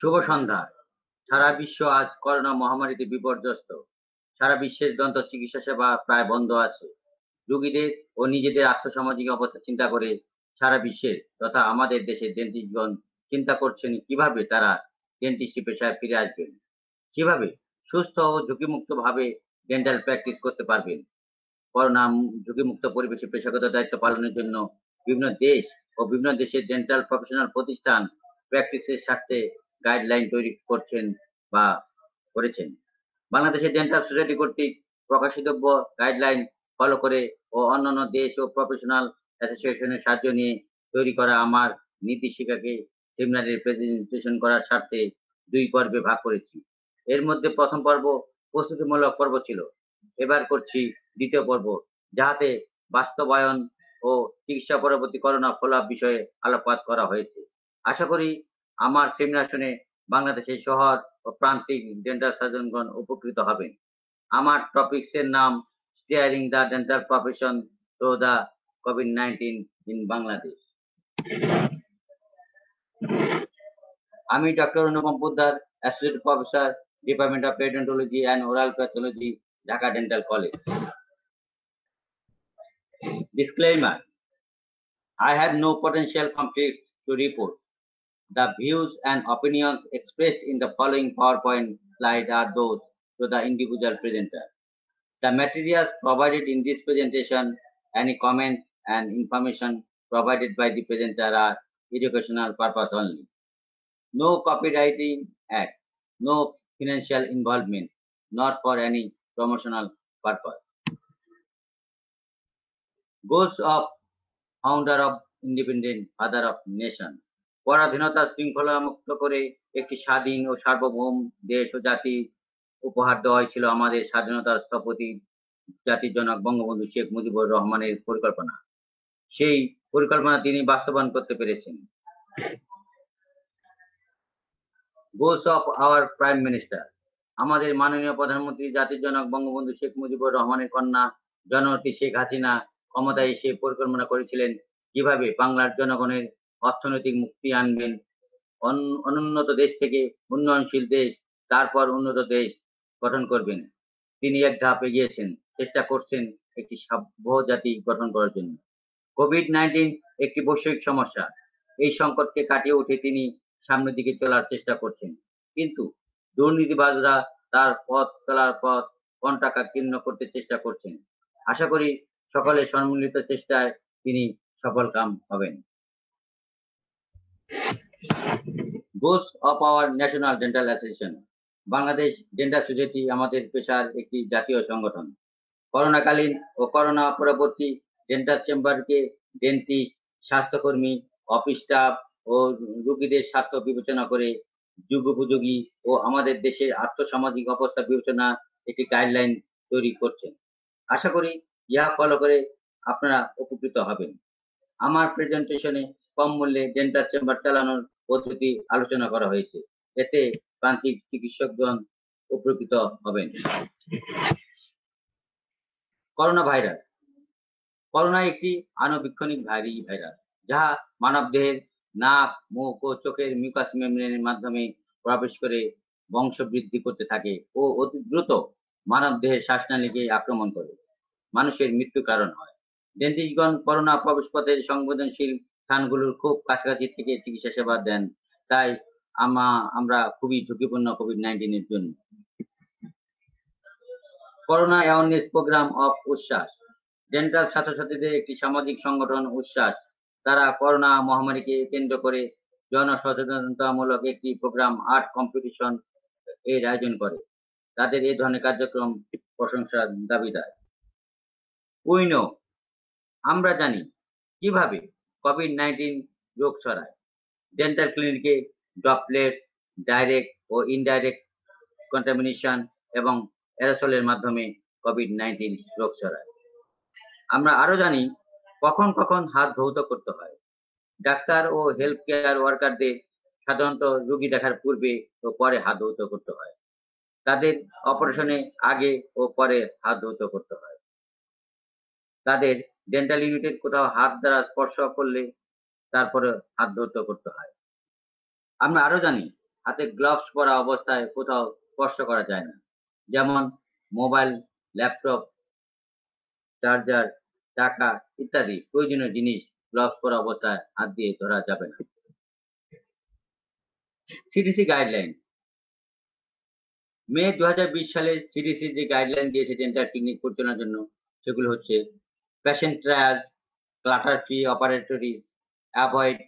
শুভ সন্ধ্যা। সারা বিশ্ব আজ করোনা মহামারীতে বিপর্যস্ত। সারা বিশ্বের দন্ত চিকিৎসা সেবা প্রায় বন্ধ আছে। রোগীদের ও নিজেদের আর্থসামাজিক অবস্থা চিন্তা করে সারা বিশ্বের তথা আমাদের দেশের ডেন্টিস্টগণ চিন্তা করছেন কিভাবে তারা ডেন্টিস্ট্রি পেশায় ফিরে আসবেন, কিভাবে সুস্থ ও ঝুঁকিমুক্ত ভাবে ডেন্টাল প্র্যাকটিস করতে পারবেন। করোনা ঝুঁকিমুক্ত পরিবেশে পেশাগত দায়িত্ব পালনের জন্য বিভিন্ন দেশ ও বিভিন্ন দেশের ডেন্টাল প্রফেশনাল প্রতিষ্ঠান প্র্যাকটিসের স্বার্থে গাইডলাইন তৈরি করছেন বা করেছেন। বাংলাদেশের ডেন্টাল সোসাইটি কর্তৃক প্রকাশিত গাইডলাইন ফলো করে ও অন্যান্য দেশ ও প্রফেশনাল অ্যাসোসিয়েশনের সাহায্য নিয়ে তৈরি করা আমার নীতিশিক্ষাকে সেমিনারের প্রেজেন্টেশন করার স্বার্থে 2 পর্বে ভাগ করেছি। এর মধ্যে প্রথম পর্ব প্রস্তুতিমূলক পর্ব ছিল। এবার করছি দ্বিতীয় পর্ব, যাহাতে বাস্তবায়ন ও চিকিৎসা পরবর্তী করোনা ফলো-আপ বিষয়ে আলোকপাত করা হয়েছে। আশা করি আমার সেমিনার শুনে বাংলাদেশের শহর ও প্রান্তিক ডেন্টাল সার্জনগণ উপকৃত হবেন। আমার টপিকসের নাম steering the dental profession through the কোভিড-19 ইন বাংলাদেশ। আমি doctor Anupam Poddar, associate professor, department of periodontology and oral pathology, Dhaka dental college. Disclaimer: I have no potential conflicts to report. The views and opinions expressed in the following PowerPoint slide are those to the individual presenter. The materials provided in this presentation, any comments and information provided by the presenter are educational purpose only. No copywriting act, no financial involvement, not for any promotional purpose. Goals of founder of independent father of nation. পরাধীনতা শৃঙ্খলা মুক্ত করে একটি স্বাধীন ও সার্বভৌম দেশ ও জাতি উপহার দেওয়াই ছিল আমাদের স্বাধীনতার স্থপতি জাতির জনক বঙ্গবন্ধু শেখ মুজিবুর রহমানের পরিকল্পনা। সেই পরিকল্পনা তিনি বাস্তবায়ন করতে পেরেছেন। Goals of our prime minister. আমাদের মাননীয় প্রধানমন্ত্রী জাতির জনক বঙ্গবন্ধু শেখ মুজিবুর রহমানের কন্যা জননেত্রী শেখ হাসিনা ক্ষমতায় এসে পরিকল্পনা করেছিলেন কিভাবে বাংলার জনগণের অর্থনৈতিক মুক্তি আনবেন, অনুন্নত দেশ থেকে উন্নয়নশীল দেশ, তারপর উন্নত দেশ গঠন করবেন। তিনি এক ধাপ এগিয়েছেন, চেষ্টা করছেন একটি সভ্য জাতি গঠন করার জন্য। কোভিড-19 একটি বৈশ্বিক সমস্যা। এই সংকটকে কাটিয়ে উঠে তিনি সামনের দিকে চলার চেষ্টা করছেন, কিন্তু দুর্নীতিবাজরা তার চলার পথ কণ্টকাকীর্ণ করতে চেষ্টা করছেন। আশা করি সকলের সম্মিলিত চেষ্টায় তিনি সফলকাম হবেন। Goals of our national dental association. Bangladesh dental society আমাদের পেশার একটি জাতীয় সংগঠন। করোনাকালীন ও করোনা পরবর্তী ডেন্টাল চেম্বারকে ডেন্টিস্ট, স্বাস্থ্যকর্মী, অফিস স্টাফ ও রোগীদের স্বার্থ বিবেচনা করে যুগোপযোগী ও আমাদের দেশের আর্থসামাজিক অবস্থা বিবেচনা একটি গাইডলাইন তৈরি করছেন। আশা করি ইহা ফলো করে আপনারা উপকৃত হবেন। আমার প্রেজেন্টেশনে কম মূল্যে ডেন্টাল চেম্বার চালানোর পদ্ধতি আলোচনা করা হয়েছে, এতে প্রান্তিক চিকিৎসকগণ উপকৃত হবেন। Corona virus. করোনা একটি আণুবীক্ষণিক ভাইরাস, যাহা মানবদেহের নাক, মুখ ও চোখের মিউকাস মেমব্রেনের মাধ্যমে প্রবেশ করে বংশবৃদ্ধি করতে থাকে ও অতি দ্রুত মানবদেহের শ্বাসনালীকে আক্রমণ করে মানুষের মৃত্যু কারণ হয়। ডেন্টিস্টগণ করোনা প্রবেশপথের সংবেদনশীল স্থানগুলোর খুব কাছাকাছি থেকে চিকিৎসা সেবা দেন, তাই আমরা খুবই ঝুঁকিপূর্ণ কোভিড-19 এর জন্য। করোনা অ্যাওয়ারনেস প্রোগ্রাম অফ উচ্ছ্বাস। ডেন্টাল ছাত্রছাত্রীদের একটি সামাজিক সংগঠন উচ্ছ্বাস, তারা করোনা মহামারীকে কেন্দ্র করে জনসচেতনতামূলক একটি প্রোগ্রাম আর্ট কম্পিটিশন এর আয়োজন করে। তাদের এই ধরনের কার্যক্রম প্রশংসার দাবিদার। উইনো, আমরা জানি কিভাবে কোভিড-19 রোগ ছড়ায়। ডেন্টাল ক্লিনিকে ড্রপলেটস, ডাইরেক্ট ও ইনডাইরেক্ট কন্টামিনেশন এবং অ্যারোসলের মাধ্যমে কোভিড-19 রোগ ছড়ায়। আমরা আরো জানি কখন কখন হাত ধৌত করতে হয়। ডাক্তার ও হেলথ কেয়ার ওয়ার্কারদের সাধারণত রোগী দেখার পূর্বে ও পরে হাত ধৌত করতে হয়। তাদের অপারেশনে আগে ও পরে হাত ধৌত করতে হয়। তাদের ডেন্টাল ইউনিটের কোথাও হাত দ্বারা স্পর্শ করলে তারপরে হাত ধৌত করতে হয়। আমরা আরো জানি হাতে গ্লাভস পরা অবস্থায় কোথাও স্পর্শ করা যায় না, যেমন মোবাইল, ল্যাপটপ, চার্জার, টাকা ইত্যাদি প্রয়োজনীয় জিনিস গ্লাভস পরা অবস্থায় হাত দিয়ে ধরা যাবে না। CDC guideline. মে 2020 সালে সিডিসি যে গাইডলাইন দিয়েছে ডেন্টাল ক্লিনিক পরিচালনার জন্য, সেগুলো হচ্ছে patient trial, clutter free operatories, avoid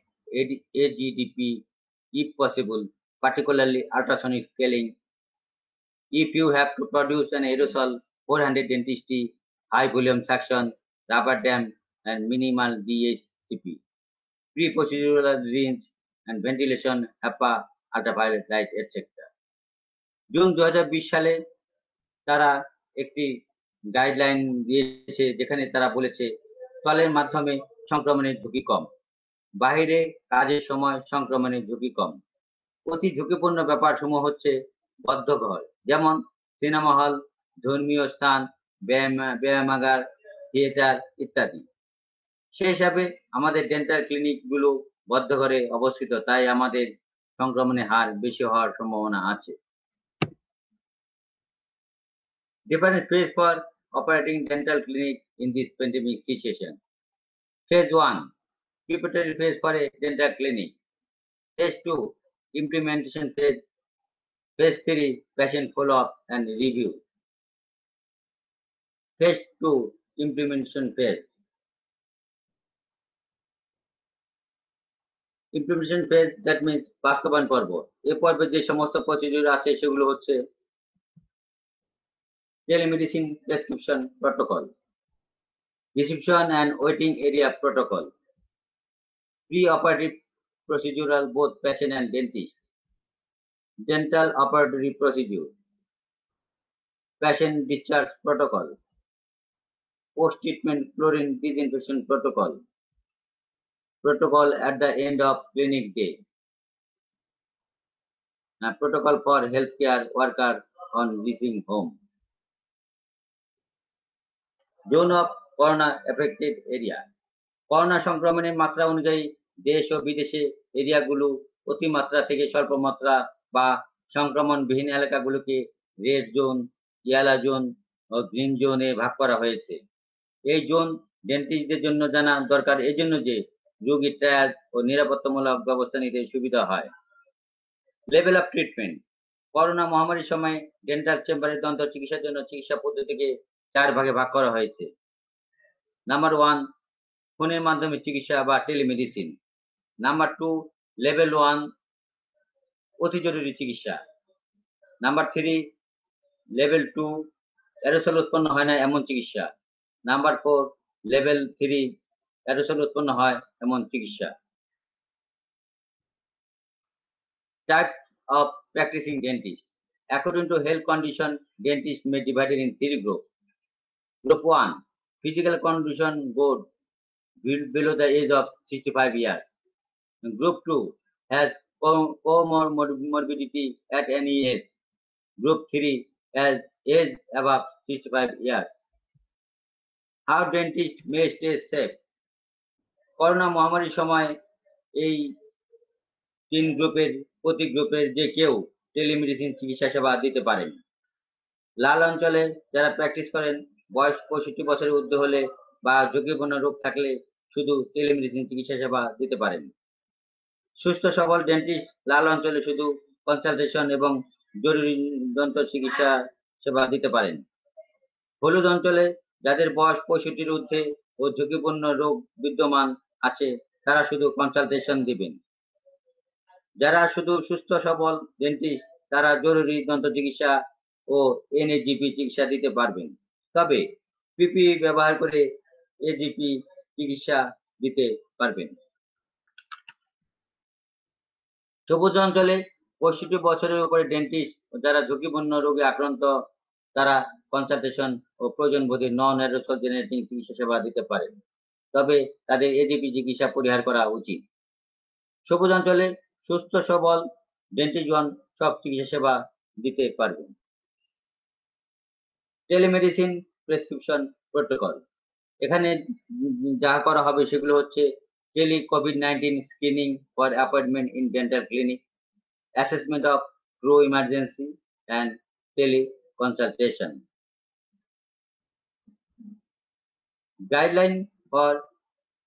AGDP if possible, particularly ultrasonic scaling. If you have to produce an aerosol, 400 dentistry, high volume suction, rubber dam, and minimal DHCP. Pre-procedural rinse and ventilation, HEPA, ultraviolet light, etc. June 2020 সালে তারা একটি guideline দিয়েছে, যেখানে তারা বলেছে স্থলের মাধ্যমে সংক্রমণের ঝুঁকি কম, বাইরে কাজের সময় সংক্রমণের ঝুঁকি কম। অতি ঝুঁকিপূর্ণ ব্যাপারসমূহ হচ্ছে বদ্ধ ঘর, যেমন সিনেমা হল, ধর্মীয় স্থান, ব্যায়ামাগার, থিয়েটার ইত্যাদি। সেই হিসাবে আমাদের ডেন্টাল ক্লিনিকগুলো বদ্ধ ঘরে অবস্থিত, তাই আমাদের সংক্রমণের হার বেশি হওয়ার সম্ভাবনা আছে। Different phase for operating dental clinic in this pandemic situation. Phase 1, preparatory phase for a dental clinic. Phase 2, implementation phase. Phase 3, patient follow-up and review. Phase 2, implementation phase. Implementation phase, that means বাস্তবায়ন পর্ব। এই পর্বে যে সমস্ত procedure আছে সেগুলো হচ্ছে telemedicine prescription protocol, reception and waiting area protocol, pre-operative procedural both patient and dentist, dental operatory procedure, patient discharge protocol, post-treatment chlorine disinfection protocol, protocol at the end of clinic day, protocol for healthcare worker on reaching home. Zone of corona affected area. Corona সংক্রমণের মাত্রা অনুযায়ী দেশ ও বিদেশে এরিয়াগুলো অতিমাত্রা থেকে স্বল্প মাত্রা বা সংক্রমণবিহীন এলাকাগুলোকে red zone, yellow zone ও green জোনে ভাগ করা হয়েছে। এই জোন ডেন্টিস্টদের জন্য জানা দরকার, এজন্য যে রোগী ট্রায়াল ও নিরাপত্তামূলক ব্যবস্থা নিতে সুবিধা হয়। Level of treatment. করোনা মহামারীর সময় ডেন্টাল চেম্বারে দন্ত চিকিৎসার জন্য চিকিৎসা পদ্ধতিকে 4 ভাগে ভাগ করা হয়েছে। নাম্বার 1, ফোনের মাধ্যমে চিকিৎসা বা টেলিমেডিসিন। নাম্বার 2, লেভেল 1, অতি জরুরি চিকিৎসা। নাম্বার 3, লেভেল 2, অ্যারোসল উৎপন্ন হয় না এমন চিকিৎসা। নাম্বার 4, লেভেল 3, অ্যারোসল উৎপন্ন হয় এমন চিকিৎসা। Types of practicing dentist. According to health condition, dentists may be divided in 3 groups. Group 1, physical condition good below the age of 65 years. Group 2 has comorbidity at any age. Group 3 has age above 65 years. How dentists may stay safe? Corona মহামারীর সময় এই 3 গ্রুপের প্রতি গ্রুপের যে কেউ telemedicine চিকিৎসা সেবা দিতে পারেন। লাল অঞ্চলে যারা প্র্যাকটিস করেন, বয়স 65 বছরের ঊর্ধ্বে হলে বা ঝুঁকিপূর্ণ রোগ থাকলে শুধু টেলিমেডিসিন চিকিৎসা সেবা দিতে পারেন। সুস্থ সবল ডেন্টিস্ট লাল অঞ্চলে শুধু কনসালটেশন এবং জরুরি দন্ত চিকিৎসা সেবা দিতে পারেন। হলুদ অঞ্চলে যাদের বয়স 65-র ঊর্ধ্বে ও ঝুঁকিপূর্ণ রোগ বিদ্যমান আছে তারা শুধু কনসালটেশন দিবেন। যারা শুধু সুস্থ সবল ডেন্টিস্ট তারা জরুরি দন্ত চিকিৎসা ও NAGP চিকিৎসা দিতে পারবেন, তবে PPE ব্যবহার করে AGP চিকিৎসা দিতে পারবেন। সবুজ অঞ্চলে 65 বছরের উপরে ডেন্টিস্ট ও যারা ঝুঁকিপূর্ণ রোগে আক্রান্ত তারা কনসালটেশন ও প্রয়োজন বোধে নন অ্যারোসল জেনারেটিং চিকিৎসা সেবা দিতে পারেন, তবে তাদের AGP চিকিৎসা পরিহার করা উচিত। সবুজ অঞ্চলে সুস্থ সবল ডেন্টিস্টগণ সব চিকিৎসা সেবা দিতে পারবেন। Telemedicine prescription protocol. এখানে যা করা হবে সেগুলো হচ্ছে tele COVID-19 screening for appointment in dental clinic, assessment of true emergency, and teleconsultation. Guideline for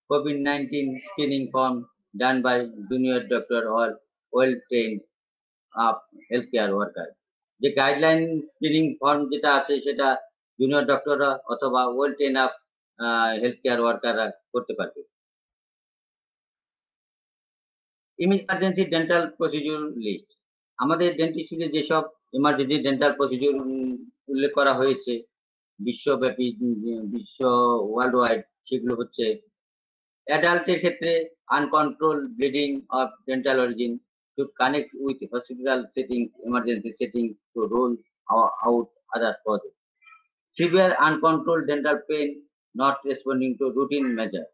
COVID-19 screening form done by junior doctor or well-trained healthcare worker. যে গাইডলাইন স্ক্রিনিং ফর্ম যেটা আছে সেটা জুনিয়র ডক্টররা অথবা well train up health care ওয়ার্কাররা করতে পারবে। Emergency dental procedure list, আমাদের ডেন্টিস্ট্রিতে যেসব ইমার্জেন্সি ডেন্টাল প্রসিডিউর উল্লেখ করা হয়েছে বিশ্বব্যাপী, বিশ্ব ওয়ার্ল্ড ওয়াইড, সেগুলো হচ্ছে অ্যাডাল্টের ক্ষেত্রে uncontrolled bleeding of dental origin should connect with hospital settings, emergency settings to rule out other causes. Severe uncontrolled dental pain not responding to routine measure.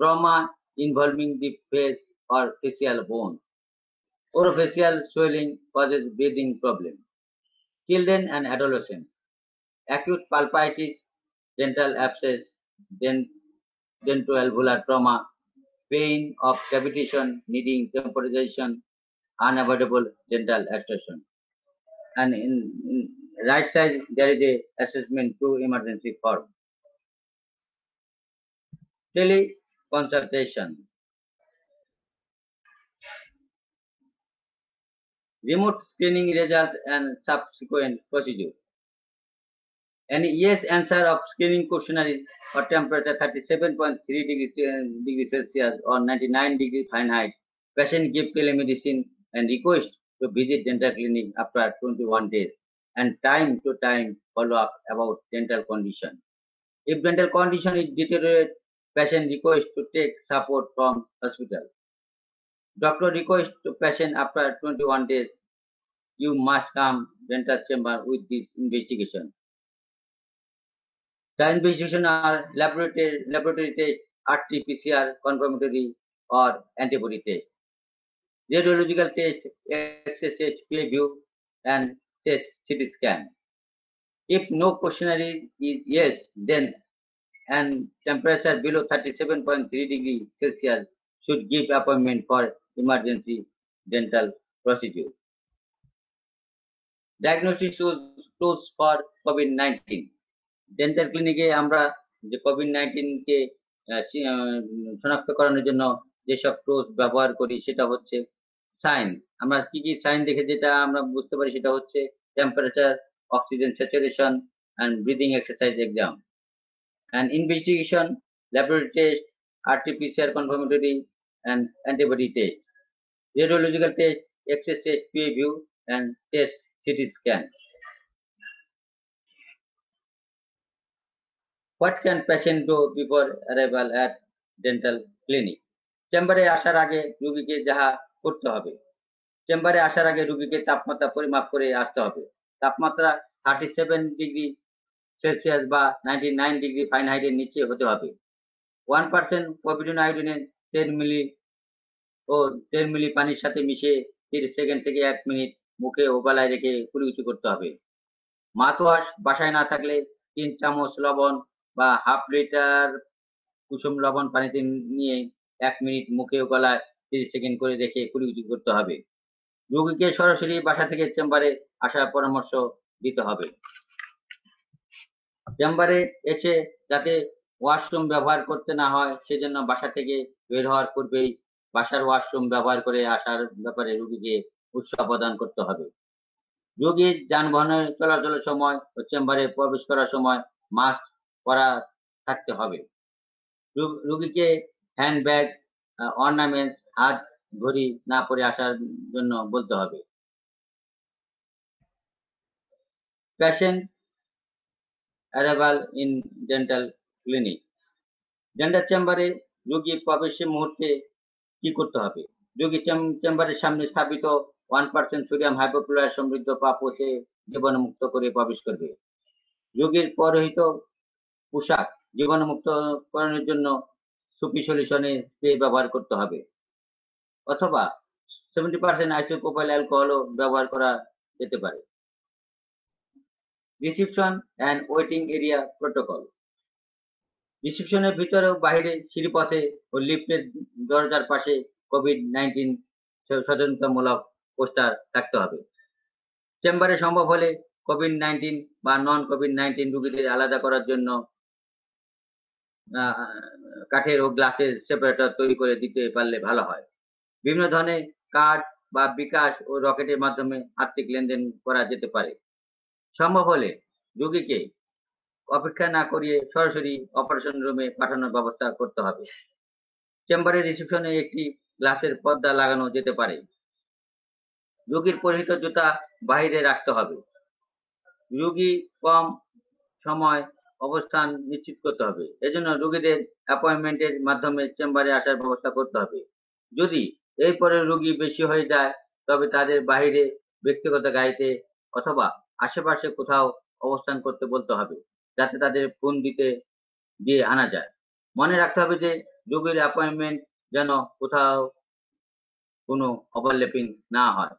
Trauma involving the face or facial bone. Orofacial swelling causes breathing problem. Children and adolescents. Acute pulpitis, dental abscess, dentoalveolar trauma, pain of cavitation needing temporization, unavoidable dental extraction. And in right side there is a assessment to emergency form. Teleconsultation. Remote screening result and subsequent procedure. An yes answer of screening questionnaire or temperature 37.3 degree Celsius or 99 degree Fahrenheit. Patient give telemedicine and request to visit dental clinic after 21 days and time to time follow up about dental condition. If dental condition is deteriorate, patient request to take support from hospital. Doctor request to patient after 21 days, you must come dental chamber with this investigation. The investigation are laboratory test, RT-PCR, confirmatory or antibody test. Radiological test, X-ray test, view and test CT scan. If no questionnaire is yes, then and temperature below 37.3 degree Celsius should give appointment for emergency dental procedure. Diagnosis tools for COVID-19. Dental ক্লিনিকে আমরা যে COVID-19 কে শনাক্ত করানোর জন্য যেসব tools ব্যবহার করি সেটা হচ্ছে সাইন। আমরা কি কি সাইন দেখে যেটা আমরা বুঝতে পারি সেটা হচ্ছে temperature, oxygen saturation and breathing exercise exam. And investigation, laboratory test, RT-PCR confirmatory and antibody test. Radiological test, X-ray test, PA view and test CT scan. What can patient do before arrival at dental clinic? চেম্বারে আসার আগে রোগীকে যাহা করতে হবে, চেম্বারে আসার আগে রোগীকে তাপমাত্রা পরিমাপ করে আসতে হবে। তাপমাত্রা 37 ডিগ্রি সেলসিয়াস বা 99 ডিগ্রি ফারেনহাইটের নিচে হতে হবে। 1% পভিডন আয়োডিনে 10 মিলি ও 10 মিলি পানির সাথে মিশে 30 সেকেন্ড থেকে 1 মিনিট মুখে ও গলায় রেখে কুলি উঁচু করতে হবে। মাউথওয়াশ বাসায় না থাকলে 3 চামচ লবণ বা হাফ লিটার কুসুম লবণ পানিতে নিয়ে 1 মিনিট মুখে ও গলায় 30 সেকেন্ড করে রেখে কুলি উঁচু করতে হবে। রোগীকে সরাসরি বাসা থেকে চেম্বারে আসার পরামর্শ দিতে হবে। চেম্বারে এসে যাতে ওয়াশরুম ব্যবহার করতে না হয় সেজন্য বাসা থেকে বের হওয়ার পূর্বেই বাসার ওয়াশরুম ব্যবহার করে আসার ব্যাপারে রোগীকে উৎসাহ প্রদান করতে হবে। রোগীর যানবাহনে চলাচলের সময় ও চেম্বারে প্রবেশ করার সময় মাস্ক পরা থাকতে হবে। রোগীকে হ্যান্ডব্যাগ, অর্নামেন্টস, হাত ঘড়ি না পরে আসার জন্য বলতে হবে। Patient arrival in dental clinic. Dental চেম্বারে রোগী প্রবেশের মুহূর্তে কি করতে হবে? রোগী চেম্বারের সামনে স্থাপিত 1% সোডিয়াম হাইপোক্লোরাইড সমৃদ্ধ পা পোছে জীবাণুমুক্ত করে প্রবেশ করবে। রোগীর পরিহিত পোশাক জীবাণুমুক্তকরণের জন্য সুপি সলিউশনে স্প্রে ব্যবহার করতে হবে, অথবা 70% আইসোপ্রোপাইল অ্যালকোহলও ব্যবহার করা যেতে পারে। Reception and waiting area protocol. রিসেপশনের ভিতরে ও বাইরে সিঁড়িপথে ও লিফটের দরজার পাশে কোভিড-19 সচেতনতামূলক পোস্টার থাকতে হবে। চেম্বারে সম্ভব হলে কোভিড-19 বা নন কোভিড-19 রোগীদের আলাদা করার জন্য কাঠের ও গ্লাসের সেপারেটর তৈরি করে দিতে পারলে ভালো হয়। বিভিন্ন ধরনের কার্ড বা বিকাশ ও রকেটের মাধ্যমে আর্থিক লেনদেন করা যেতে পারে। সম্ভব হলে রোগীকে অপেক্ষা না করিয়ে সরাসরি অপারেশন রুমে পাঠানোর ব্যবস্থা করতে হবে। চেম্বারের রিসেপশনে একটি গ্লাসের পর্দা লাগানো যেতে পারে। রোগীর পরিহিত জুতা বাইরে রাখতে হবে। রোগী কম সময় অবস্থান নিশ্চিত করতে হবে। এজন্য রোগীদের অ্যাপয়েন্টমেন্টের মাধ্যমে চেম্বারে আসার ব্যবস্থা করতে হবে। যদি এরপরে রোগী বেশি হয়ে যায় তবে তাদের বাইরে ব্যক্তিগত গাড়িতে অথবা আশেপাশে কোথাও অবস্থান করতে বলতে হবে, যাতে তাদের ফোন দিয়ে আনা যায়। মনে রাখতে হবে যে রোগীর অ্যাপয়েন্টমেন্ট যেন কোথাও কোনো ওভারল্যাপিং না হয়।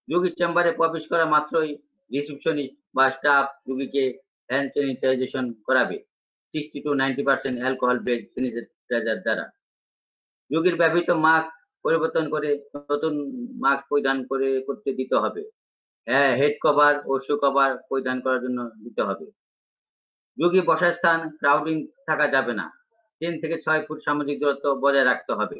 রোগীর চেম্বারে প্রবেশ করা মাত্রই রিসেপশনিস্ট বা স্টাফ রোগীকে হ্যান্ড স্যানিটাইজেশন করাবে 60 to 90% অ্যালকোহল বেসড স্যানিটাইজার দ্বারা। রোগীর ব্যবহৃত মাস্ক পরিবর্তন করে নতুন মাস্ক পরিধান করতে দিতে হবে। হেড কভার ও শু কভার পরিধান করার জন্য দিতে হবে। রোগী বসার স্থান ক্রাউডিং থাকা যাবে না। 3 থেকে 6 ফুট সামাজিক দূরত্ব বজায় রাখতে হবে।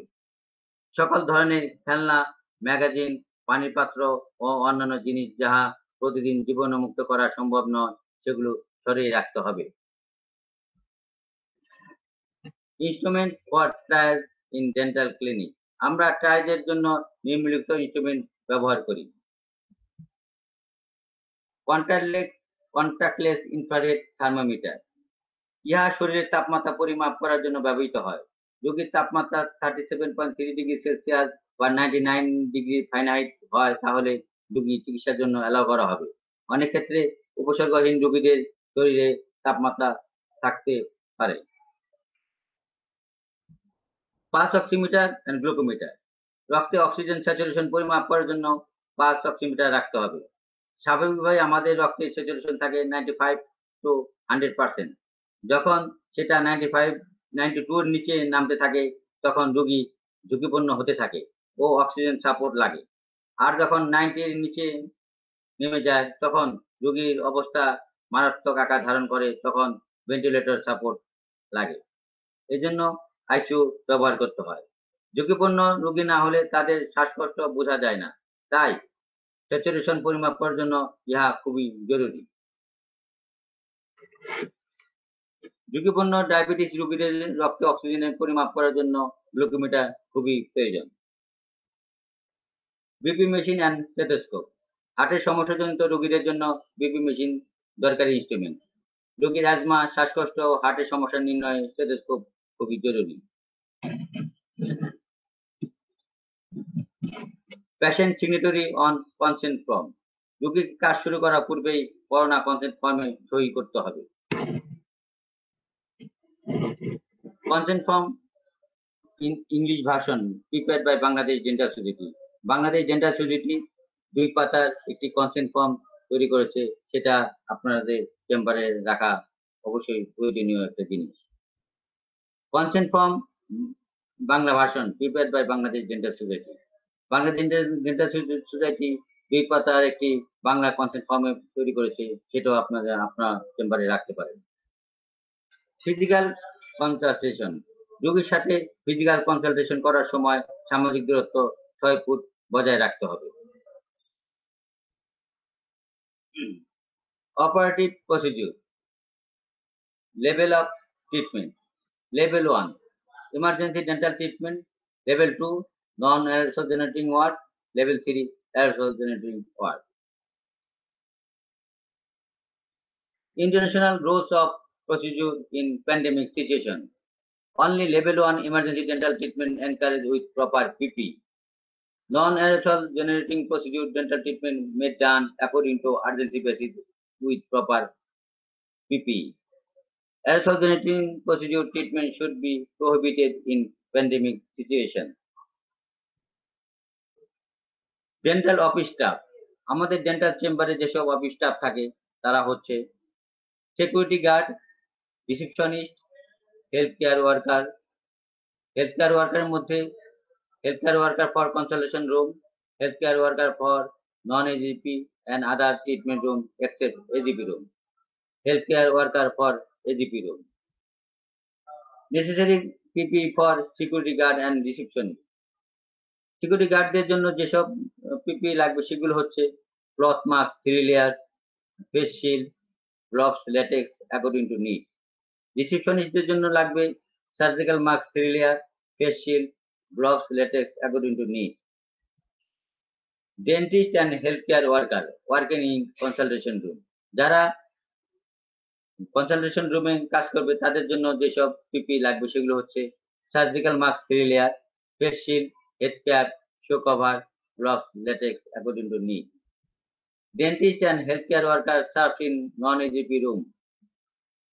সকল ধরনের খেলনা, ম্যাগাজিন, পানির পাত্র ও অন্যান্য জিনিস যাহা প্রতিদিন জীবাণুমুক্ত করা সম্ভব নয় সেগুলো সরিয়ে রাখতে হবে। Instrument for trial in dental clinic. আমরা ট্রায়ালের জন্য নিম্নলিখিত ইনস্ট্রুমেন্ট ব্যবহার করি। Contactless infrared thermometer. ইহা শরীরের তাপমাত্রা পরিমাপ করার জন্য ব্যবহৃত হয়। রোগীর তাপমাত্রা 37.3 ডিগ্রি সেলসিয়াস বা 99 ডিগ্রি ফারেনহাইট হয় তাহলে রোগী চিকিৎসার জন্য অ্যালাউ করা হবে। অনেক ক্ষেত্রে উপসর্গহীন রোগীদের শরীরে তাপমাত্রা থাকতে পারে। Pulse oximeter and glucometer. রক্তে অক্সিজেন স্যাচুরেশন পরিমাপ করার জন্য পালস অক্সিমিটার রাখতে হবে। স্বাভাবিকভাবে আমাদের রক্তের স্যাচুরেশন থাকে 95 to 100%। যখন সেটা 92 এর নিচে নামতে থাকে তখন রোগী ঝুঁকিপূর্ণ হতে থাকে ও অক্সিজেন সাপোর্ট লাগে। আর যখন 90 এর নিচে নেমে যায় তখন রোগীর অবস্থা মারাত্মক আকার ধারণ করে, তখন ভেন্টিলেটর সাপোর্ট লাগে। এজন্য আইসিইউ ব্যবহার করতে হয়। ঝুঁকিপূর্ণ রোগী না হলে তাদের শ্বাসকষ্ট বোঝা যায় না, তাই স্যাচুরেশন পরিমাপ করার জন্য ইহা খুবই জরুরি। ঝুঁকিপূর্ণ ডায়াবেটিস রোগীদের রক্তে অক্সিজেনের পরিমাপ করার জন্য গ্লুকোমিটার খুবই প্রয়োজন। BP machine and stethoscope. হার্টের সমস্যাজনিত রোগীদের জন্য বিপি মেশিন দরকারি ইনস্ট্রুমেন্ট। রোগীর অ্যাজমা, শ্বাসকষ্ট ও হার্টের সমস্যা নির্ণয়ে স্টেথোস্কোপ খুবই জরুরি। Patient signatory on consent form. রোগীর কাজ শুরু করার পূর্বেই করোনা কনসেন্ট ফর্মে সই করতে হবে। Consent form in English version prepared by Bangladesh dental society. Bangladesh dental society 2 পাতার একটি কনসেন্ট ফর্ম তৈরি করেছে, সেটা আপনাদের চেম্বারে রাখা অবশ্যই প্রয়োজনীয় একটা জিনিস। Consent form Bangla version prepared by Bangladesh dental society. Bangladesh dental society 2 পাতার একটি বাংলা কনসেন্ট ফর্ম তৈরি করেছে, সেটাও আপনার চেম্বারে রাখতে পারেন। Physical consultation. রোগীর সাথে ফিজিক্যাল কনসালটেশন করার সময় সামাজিক দূরত্ব 6 ফুট বজায় রাখতে হবে। Operative procedure. Level of treatment. Level 1 emergency dental treatment, level 2 non-aerosol generating ward, level 3 aerosol generating ward. International rules of procedure in pandemic situation. Only level 1 emergency dental treatment encouraged with proper PPE. Non-aerosol generating procedure dental treatment made done according to urgency basis with proper PPE. Aerosol generating procedure treatment should be prohibited in pandemic situation. Dental office staff. আমাদের dental চেম্বারে যেসব office staff থাকে তারা হচ্ছে security guard, receptionist, health care worker. Health care ওয়ার্কারের মধ্যে health care worker for consultation room, healthcare worker for non-AGP and other treatment room except AGP room. Healthcare worker for AGP room. Necessary PPE for security guard and receptionist. Security গার্ডদের জন্য যেসব PPE লাগবে সেগুলো হচ্ছে cloth mask 3 layer, face shield, gloves, latex according to need. রিসেপশনিস্টদের জন্য লাগবে surgical mask 3 layer, face shield, gloves, latex according to need. Dentist and health care worker working in consultation room, যারা কনসালটেশন রুমে কাজ করবে তাদের জন্য যেসব পিপি লাগবে সেগুলো হচ্ছে surgical mask 3 layer, face shield, head cap, show cover, gloves, latex according to need. Dentist and healthcare workers served in non-AGP room.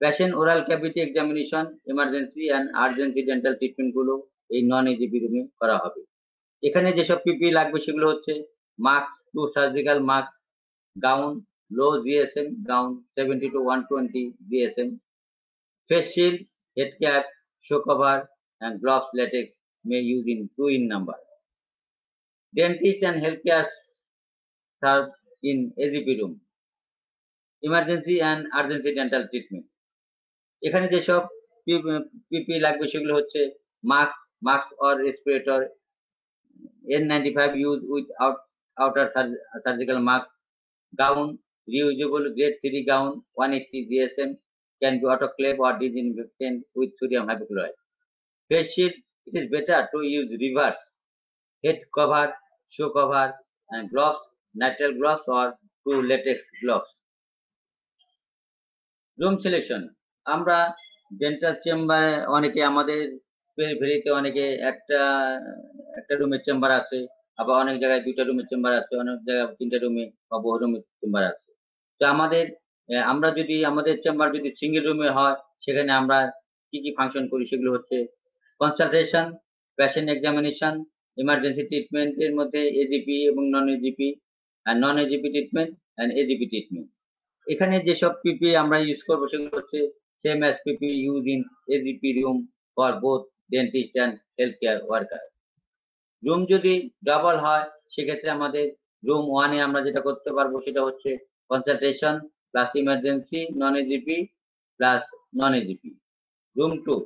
Patient oral cavity examination, emergency and urgency dental treatment গুলো এই non-AGP রুমে করা হবে। এখানে যেসব পিপি লাগবে সেগুলো হচ্ছে mask 2 surgical mask, gown low GSM gown 70 to 120 GSM, face shield, head cap, show cover and gloves latex may use in 2 in number. Dentist and healthcare served in AGP room. Emergency and urgency dental treatment. এখানে যেসব পিপি লাগবে সেগুলো হচ্ছে mask or respirator N95 used with outer surgical mask, gown reusable grade 3 gown 180 GSM, can be autoclave or disinfectant with sodium hypochlorite. Face shield, it is better to use reverse. Head cover, shoe cover and gloves, nitrile gloves or 2 latex gloves. Room selection, আমরা dental চেম্বারে অনেকে আমাদের পেরিফেরিতে অনেকে একটা রুমের chamber আছে, আবার অনেক জায়গায় 2টা রুমের চেম্বার আছে, অনেক জায়গায় 3টা রুমে বা বহু রুমের চেম্বার আছে। তো আমরা যদি আমাদের চেম্বার যদি সিঙ্গেল রুমে হয় সেখানে আমরা কি কি ফাংশন করি সেগুলো হচ্ছে কনসালটেশন, পেশেন্ট এক্সামিনেশন, ইমার্জেন্সি ট্রিটমেন্টের মধ্যে এজিপি এবং non AGP treatment and AGP treatment. এখানে যেসব পিপি আমরা ইউজ করবো সেগুলো হচ্ছে same as PP use in AGP room for both dentist and health care worker. Room যদি ডাবল হয় সেক্ষেত্রে আমাদের রুম 1-এ আমরা যেটা করতে পারবো সেটা হচ্ছে consultation plus emergency non AGP plus non AGP. Room 2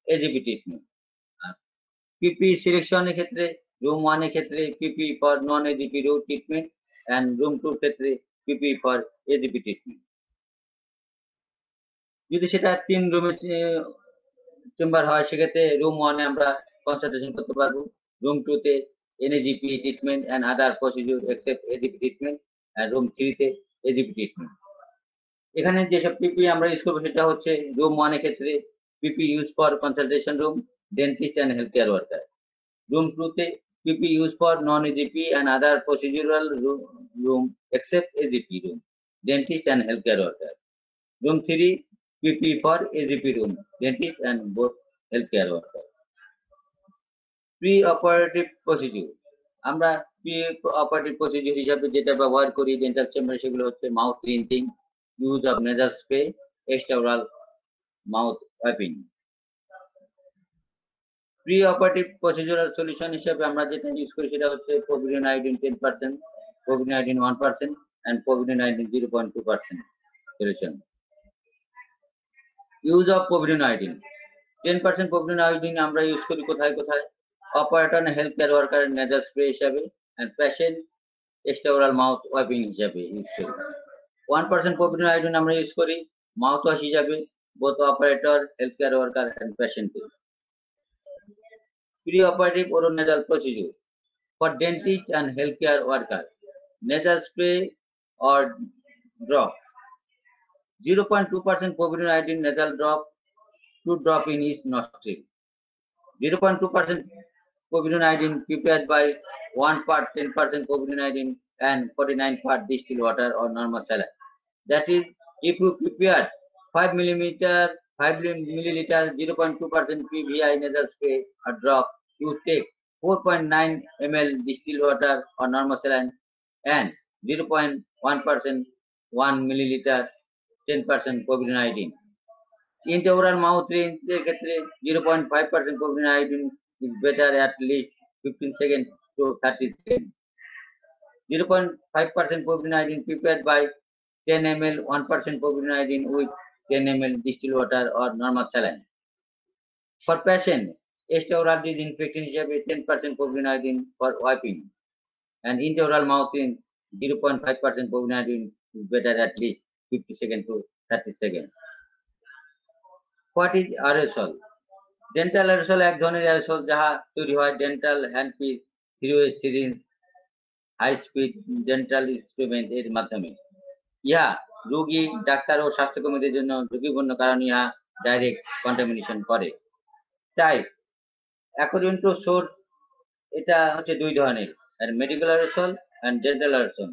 AGP treatment. PP সিলেকশনের ক্ষেত্রে রুম 1-এর ক্ষেত্রে PP for non AGP root treatment and room 2-র ক্ষেত্রে পিপি ফর এজিপি ট্রিটমেন্ট। যদি সেটা 3 রুমের চেম্বার হয় সেক্ষেত্রে রুম 1-এ আমরা কনসালটেশন করতে পারবো, রুম 2-তে NAGP treatment and other procedure except AGP treatment, আর রুম 3-তে এজিপি ট্রিটমেন্ট। এখানে যেসব পিপি আমরা ইউজ করবো সেটা হচ্ছে রুম 1-এর ক্ষেত্রে PP use for consultation room, dentist and health care worker. Room 2-তে PP use for non AGP and other procedural room except AGP room, dentist and healthcare worker. Room 3 PP for AGP room, dentist and both healthcare worker. Pre-operative procedure, আমরা pre-operative procedure হিসাবে যেটা ব্যবহার করি dental চেম্বারে সেগুলো হচ্ছে mouth rinsing, use of nasal spray, extraoral mouth wiping. Preoperative procedural solution হিসেবে আমরা যেটা ইউজ করি সেটা হচ্ছে povidone iodine 10%, povidone iodine 1% and povidone iodine 0.2% solution. Use of povidone iodine 10% povidone iodine আমরা ইউজ করি কোথায় অপারেটর না health care worker nasal spray হিসাবে and patient extraoral mouth wiping হিসাবে ইউজ করি। 1% povidone iodine আমরা ইউজ করি মাউথ ওয়াশ হিসাবে both operator, health care worker and patient. Pre-operative oral nasal procedure for dentist and healthcare worker, nasal spray or drop 0.2% povidone iodine nasal drop, 2 drop in each nostril. 0.2% povidone iodine prepared by 1 part 10% povidone iodine and 49 part distilled water or normal saline. That is, if you prepare 5 milliliter 0.2% PVI nasal spray or drop, you take 4.9 ml distilled water or normal saline and 0.1% 1 milliliter 10% povidone iodine. Intraoral mouth rinse এর ক্ষেত্রে 0.5% povidone iodine is better at least 15 seconds to 30 seconds. 0.5% povidone prepared by 10 ml 1% povidone with 10 ml distilled water or normal saline. For patient, extraoral disinfectant হিসাবে 10% povidone for wiping and intraoral mouth in 0.5% povidone is better at least 50 seconds to 30 seconds. What is aerosol? Dental aerosol এক ধরনের aerosol যাহা তৈরি হয় dental handpiece, three way syringe, high speed dental instrument এর মাধ্যমে। ইহা রোগী, ডাক্তার ও স্বাস্থ্যকর্মীদের জন্য ঝুঁকিপূর্ণ কারণ ইহা ডাইরেক্ট কন্টামিনেশন করে। টাইপ অ্যাকর্ডিং টু সোর্স এটা হচ্ছে দুই ধরনের, medical aerosol and dental aerosol.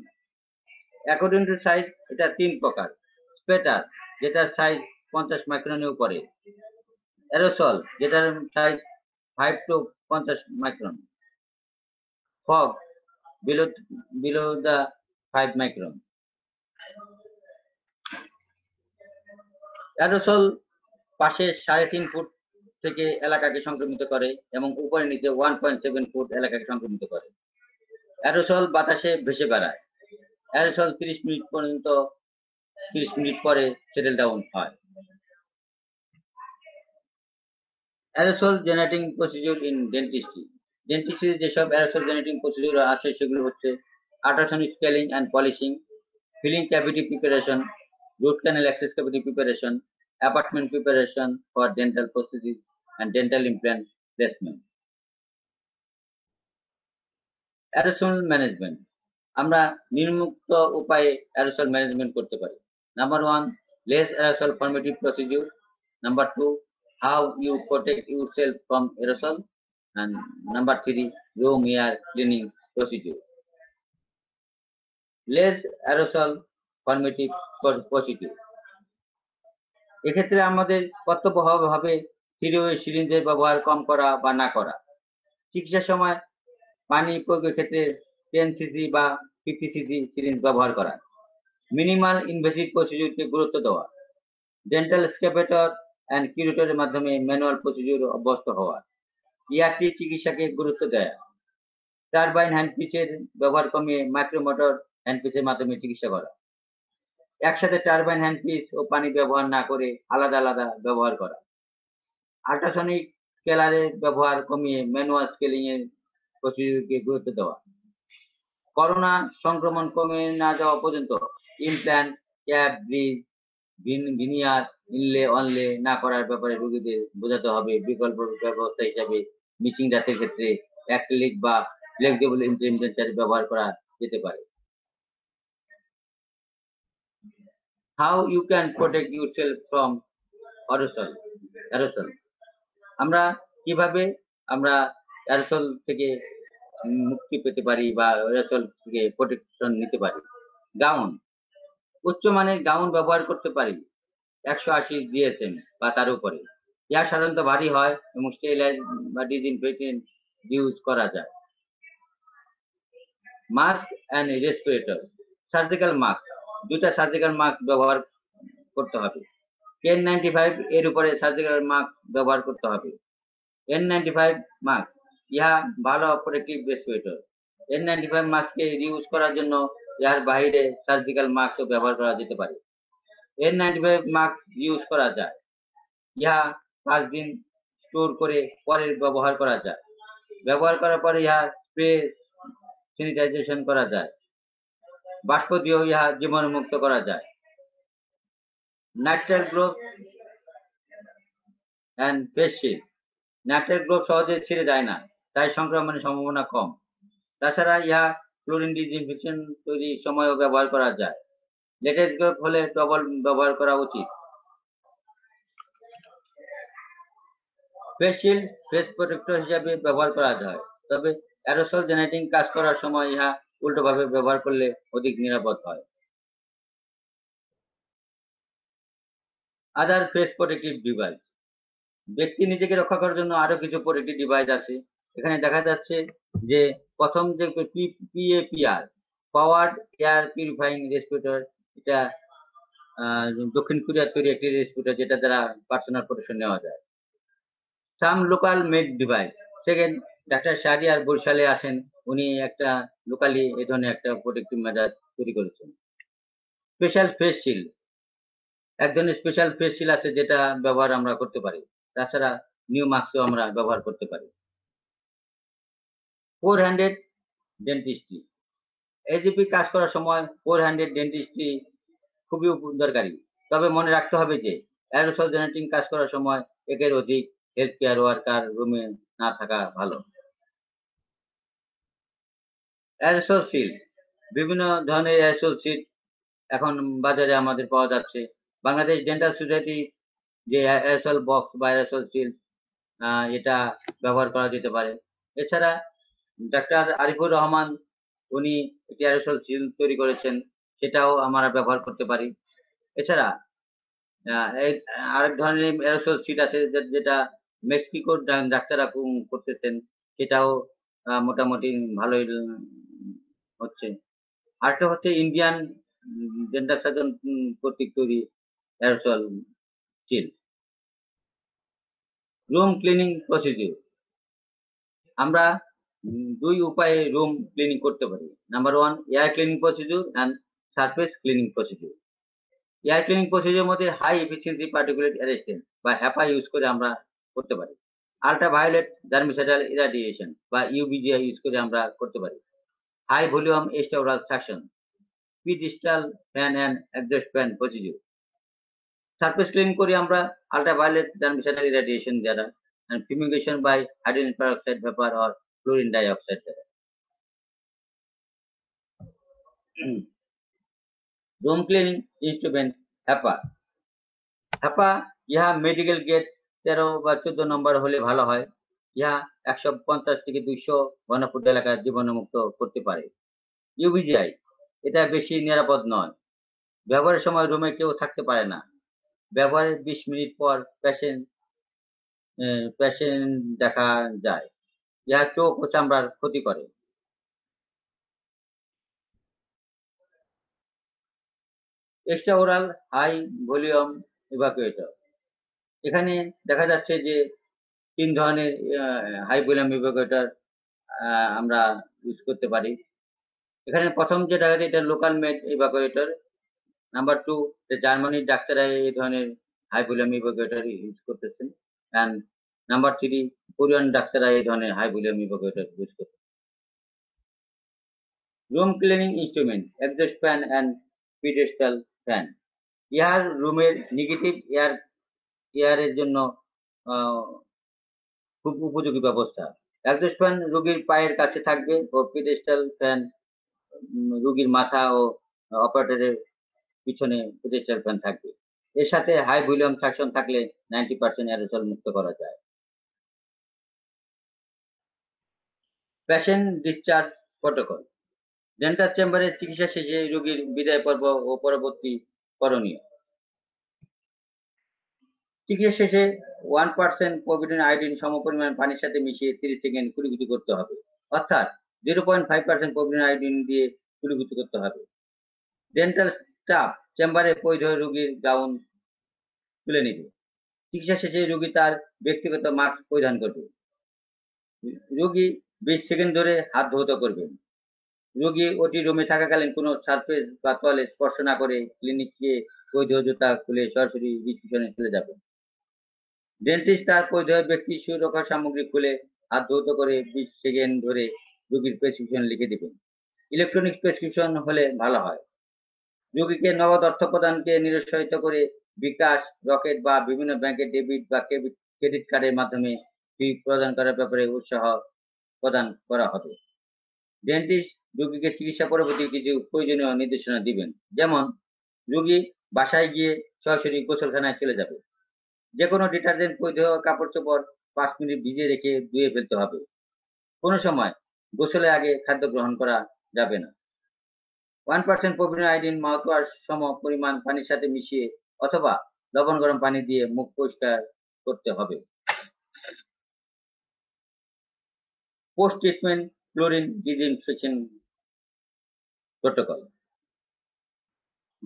According to size এটা 3 প্রকার। স্পেটার যেটার সাইজ 50 মাইক্রনের উপরে, অ্যারোসল যেটার size 5 to 50 micron, fog below the 5 micron. Aerosol পাশে 3.5 ফুট থেকে এলাকাকে সংক্রমিত করে এবং উপরে নিচে 1.7 ফুট এলাকাকে সংক্রমিত করে। অ্যারোসল বাতাসে ভেসে বেড়ায়। অ্যারোসল 30 মিনিট পরে সেটেল ডাউন হয়। Aerosol generating procedure in dentistry. Dentistry যেসব অ্যারোসল জেনারেটিং প্রসিডিউর আছে সেগুলো হচ্ছে ultrasonic scaling and polishing, filling cavity preparation, root canal access cavity preparation, apartment preparation for dental prosthesis and dental implant placement. Aerosol management. আমরা নিম্নোক্ত উপায়ে aerosol management করতে পারি। Number 1, less aerosol formative procedure. Number 2, how you protect yourself from aerosol. And number 3, room air cleaning procedure. Less aerosol formative procedure. এক্ষেত্রে আমাদের কর্তব্য হবে three-way সিরিঞ্জের ব্যবহার কম করা বা না করা। চিকিৎসার সময় পানি প্রয়োগের ক্ষেত্রে 10 সিসি বা 50 সিসি সিরিঞ্জ ব্যবহার করা। মিনিমাল ইনভেসিভ প্রসিডিউরকে গুরুত্ব দেওয়া। ডেন্টাল স্ক্যাভেটর অ্যান্ড কিউরেটরের মাধ্যমে ম্যানুয়াল প্রসিডিউর অভ্যস্ত হওয়া। ইয়ারটি চিকিৎসাকে গুরুত্ব দেয়। টারবাইন হ্যান্ডপিচের ব্যবহার কমিয়ে মাইক্রোমোটর হ্যান্ডপিচের মাধ্যমে চিকিৎসা করা। একসাথে টারবাইন হ্যান্ডপিস ও পানি ব্যবহার না করে আলাদা আলাদা ব্যবহার করা। আল্ট্রাসনিক স্কেলারের ব্যবহার কমিয়ে ম্যানুয়াল স্কেলিং এর প্রসিডিউরকে গুরুত্ব দেওয়া। করোনা সংক্রমণ কমে না যাওয়া পর্যন্ত implant, cap, bridge, veneer, inlay, অনলে না করার ব্যাপারে রোগীদের বোঝাতে হবে। বিকল্প ব্যবস্থা হিসাবে মিচিং দাঁতের ক্ষেত্রে অ্যাক্রিলিক বা ফ্লেক্সিবল ইমপ্লিমেন্টার ব্যবহার করা যেতে পারে। How you can protect yourself from aerosol. আমরা কিভাবে অ্যারোসল থেকে মুক্তি পেতে পারি বা অ্যারোসল থেকে প্রোটেকশন নিতে পারি। গাউন, উচ্চমানের গাউন ব্যবহার করতে পারি 180 GSM বা তার উপরে। ইহা সাধারণত ভারী হয় এবং স্টেরিলাইজ বা ডিসইনফেক্টেন্ট ইউজ করা যায়। Mask and respirator. Surgical mask, 2টা সার্জিক্যাল মাস্ক ব্যবহার করতে হবে। N95 এর উপরে সার্জিক্যাল মাস্ক ব্যবহার করতে হবে। N95 মাস্ক ইহা ভালো প্রোটেক্টিভ রেসপিরেটর। N95 মাস্ককে রিউজ করার জন্য ইহার বাইরে সার্জিক্যাল মাস্কও ব্যবহার করা যেতে পারে। N95 মাস্ক ইউজ করা যায়। ইহা 5 দিন স্টোর করে পরে ব্যবহার করা যায়। ব্যবহার করার পরে ইহা স্প্রে স্যানিটাইজেশন করা যায়। বাষ্প দিয়েও ইহা জীবাণুমুক্ত করা যায়। Nitrile glove and face shield. Nitrile glove সহজে ছিঁড়ে যায় না, তাই সংক্রমণের সম্ভাবনা কম। তাছাড়া ইহা ক্লোরিন ডিসইনফেকশন তৈরির সময়ও ব্যবহার করা যায়। লেটেক্স গ্লোভ হলে ডবল ব্যবহার করা উচিত। ফেস শিল্ড ফেস প্রোটেক্টর হিসাবে ব্যবহার করা যায়, তবে অ্যারোসল জেনারেটিং কাজ করার সময় ইহা উল্টোভাবে ব্যবহার করলে অধিক নিরাপদ হয়। আদার ফেস প্রোটেক্টিভ ডিভাইস। ব্যক্তি নিজেকে রক্ষা করার জন্য আরো কিছু প্রোটেক্টিভ ডিভাইস আছে। এখানে দেখা যাচ্ছে যে প্রথম যে PAPR, powered air purifying respirator, এটা দক্ষিণ কোরিয়ার তৈরি একটি রেসপিরেটর যেটা দ্বারা পার্সোনাল প্রোটেকশন নেওয়া যায়। Some local made device. Second, ডাক্তার শাহরিয়ার বরিশালে আছেন, উনি একটা লোকালি এই ধরনের একটা প্রোটেক্টিভ মেজার তৈরি করেছেন। স্পেশাল ফেস শিল্ড, এক ধরনের স্পেশাল ফেস শিল্ড আছে যেটা ব্যবহার আমরা করতে পারি। তাছাড়া নিউ মাস্কও আমরা ব্যবহার করতে পারি। 400 ডেন্টিস্ট্রি, এজিপি কাজ করার সময় 400 ডেন্টিস্ট্রি খুবই দরকারি। তবে মনে রাখতে হবে যে অ্যারোসল জেনারেটিং কাজ করার সময় একের অধিক হেলথ কেয়ার ওয়ার্কার রুমে না থাকা ভালো। অ্যারোসল শিল্ড, বিভিন্ন ধরনের অ্যারোসল শিল্ড এখন বাজারে আমাদের পাওয়া যাচ্ছে। বাংলাদেশ ডেন্টাল সোসাইটি যে অ্যারোসল বক্স বা অ্যারোসল শিল্ড এটা ব্যবহার করা যেতে পারে। এছাড়া ডাক্তার আরিফুর রহমান উনি একটি অ্যারোসল শিল্ড তৈরি করেছেন, সেটাও আমরা ব্যবহার করতে পারি। এছাড়া আরেক ধরনের অ্যারোসল শিট আছে যেটা মেক্সিকোর ডাক্তাররা করতেছেন, সেটাও মোটামুটি ভালোই হচ্ছে। আরেকটা হচ্ছে ইন্ডিয়ান ডেন্টাল সার্জন কর্তৃক তৈরি aerosol shield. Room cleaning procedure, আমরা দুই উপায়ে রুম ক্লিনিং করতে পারি। Number 1, air cleaning procedure and surface cleaning procedure. Air cleaning প্রসিডিউরের মধ্যে হাই এফিসিয়েন্সি পার্টিকুলেট অ্যারেস্টেন্ট বা হ্যাপা ইউজ করে আমরা করতে পারি। আল্ট্রাভায়োলেট জার্মিসাইডাল ইরাডিয়েশন বা ইউভিজিআই ইউজ করে আমরা করতে পারি। High volume extraoral suction, pedestal fan and exhaust fan procedure. Surface cleaning করি আমরা আল্ট্রাভায়োলেট জার্মিসাইডাল ইরাডিয়েশন দ্বারা and fumigation by hydrogen peroxide vapor or fluorine dioxide দ্বারা। रूम क्लिनिंग इंस्ट्रूमेंट হ্যাপা। হ্যাপা ইহা মেডিকেল গ্রেড 13 বা 14 নম্বর হলে ভালো হয়। ইহা 150 থেকে 200 ঘনফুট এলাকা জীবাণুমুক্ত করতে পারে। ইউভিজিআই, এটা বেশি নিরাপদ নয়। ব্যবহারের সময় রুমে কেউ থাকতে পারে না। ব্যবহারের 20 মিনিট পর পেশেন্ট দেখা যায়। ইহা চোখ ও চামড়ার ক্ষতি করে। এক্সট্রা ওরাল হাই ভলিউম ইভাকুয়েটর, এখানে দেখা যাচ্ছে যে 3 ধরনের হাই ভলিউম ইভাকুয়েটর আমরা ইউজ করতে পারি। এখানে প্রথম যেটা আছে এটা লোকাল মেড ইভাকুয়েটর। নাম্বার 2, জার্মানির ডাক্তাররা এই ধরনের হাই ভলিউম ইভাকুয়েটর ইউজ করতেছেন। অ্যান্ড নাম্বার 3, কোরিয়ান ডাক্তাররা এই ধরনের হাই ভলিউম ইভাকুয়েটর ইউজ করতেছেন। Room cleaning instrument, exhaust fan and pedestal fan, air রুমের নেগেটিভ এয়ারের জন্য খুব উপযোগী ব্যবস্থা। এক্সস্ট ফ্যান রোগীর পায়ের কাছে থাকবে ও পিডেস্টাল ফ্যান রোগীর মাথা ও অপারেটরের পিছনে পিডেস্টাল ফ্যান থাকবে। এর সাথে হাই ভলিউম সাকশন থাকলে 90% অ্যারোসল মুক্ত করা যায়। পেশেন্ট ডিসচার্জ প্রটোকল, ডেন্টাল চেম্বারে চিকিৎসা শেষে রোগীর বিদায় পর্ব ও পরবর্তী করণীয়। চিকিৎসা শেষে 1% পভিডন আয়োডিন সমপরিমাণ পানির সাথে মিশিয়ে 30 সেকেন্ড কুলিকুচি করতে হবে, অর্থাৎ 0.5% পভিডন আয়োডিন দিয়ে কুলিকুচি করতে হবে। ডেন্টাল স্টাফ চেম্বারে পরিধেয় রোগীর গাউন তুলে নেবে। চিকিৎসা শেষে রোগী তার ব্যক্তিগত মাস্ক পরিধান করবে। রোগী 20 সেকেন্ড ধরে হাত ধৌত করবেন। রোগী ওটি রুমে থাকাকালীন কোনো সারফেস বা তলে স্পর্শ না করে ক্লিনিকে পরিধেয় জুতা খুলে সরাসরি রিসিপশনে চলে যাবেন। ডেন্টিস্ট তার পরিধেয় ব্যক্তি সুরক্ষা সামগ্রী খুলে হাত ধৌত করে 20 সেকেন্ড ধরে রোগীর প্রেসক্রিপশন লিখে দেবেন। ইলেকট্রনিক প্রেসক্রিপশন হলে ভালো হয়। রোগীকে নগদ অর্থ প্রদানকে নিরুৎসাহিত করে বিকাশ, রকেট বা বিভিন্ন ব্যাংকের ডেবিট বা ক্রেডিট কার্ডের মাধ্যমে ফি প্রদান করার ব্যাপারে উৎসাহ প্রদান করা হবে। ডেন্টিস্ট রোগীকে চিকিৎসা পরবর্তী কিছু প্রয়োজনীয় নির্দেশনা দিবেন, যেমন রোগী বাসায় গিয়ে সরাসরি গোসলখানায় চলে যাবে। যে কোনো ডিটারজেন্ট পরিধেয় কাপড় চোপড় 5 মিনিট ভিজিয়ে রেখে ধুয়ে ফেলতে হবে। কোনো সময় গোসলের আগে খাদ্য গ্রহণ করা যাবে না। 1% পভিডন আয়োডিন মাউথওয়াশ সম পরিমাণ পানির সাথে মিশিয়ে অথবা লবণ গরম পানি দিয়ে মুখ পরিষ্কার করতে হবে। Post treatment chlorine disinfection protocol,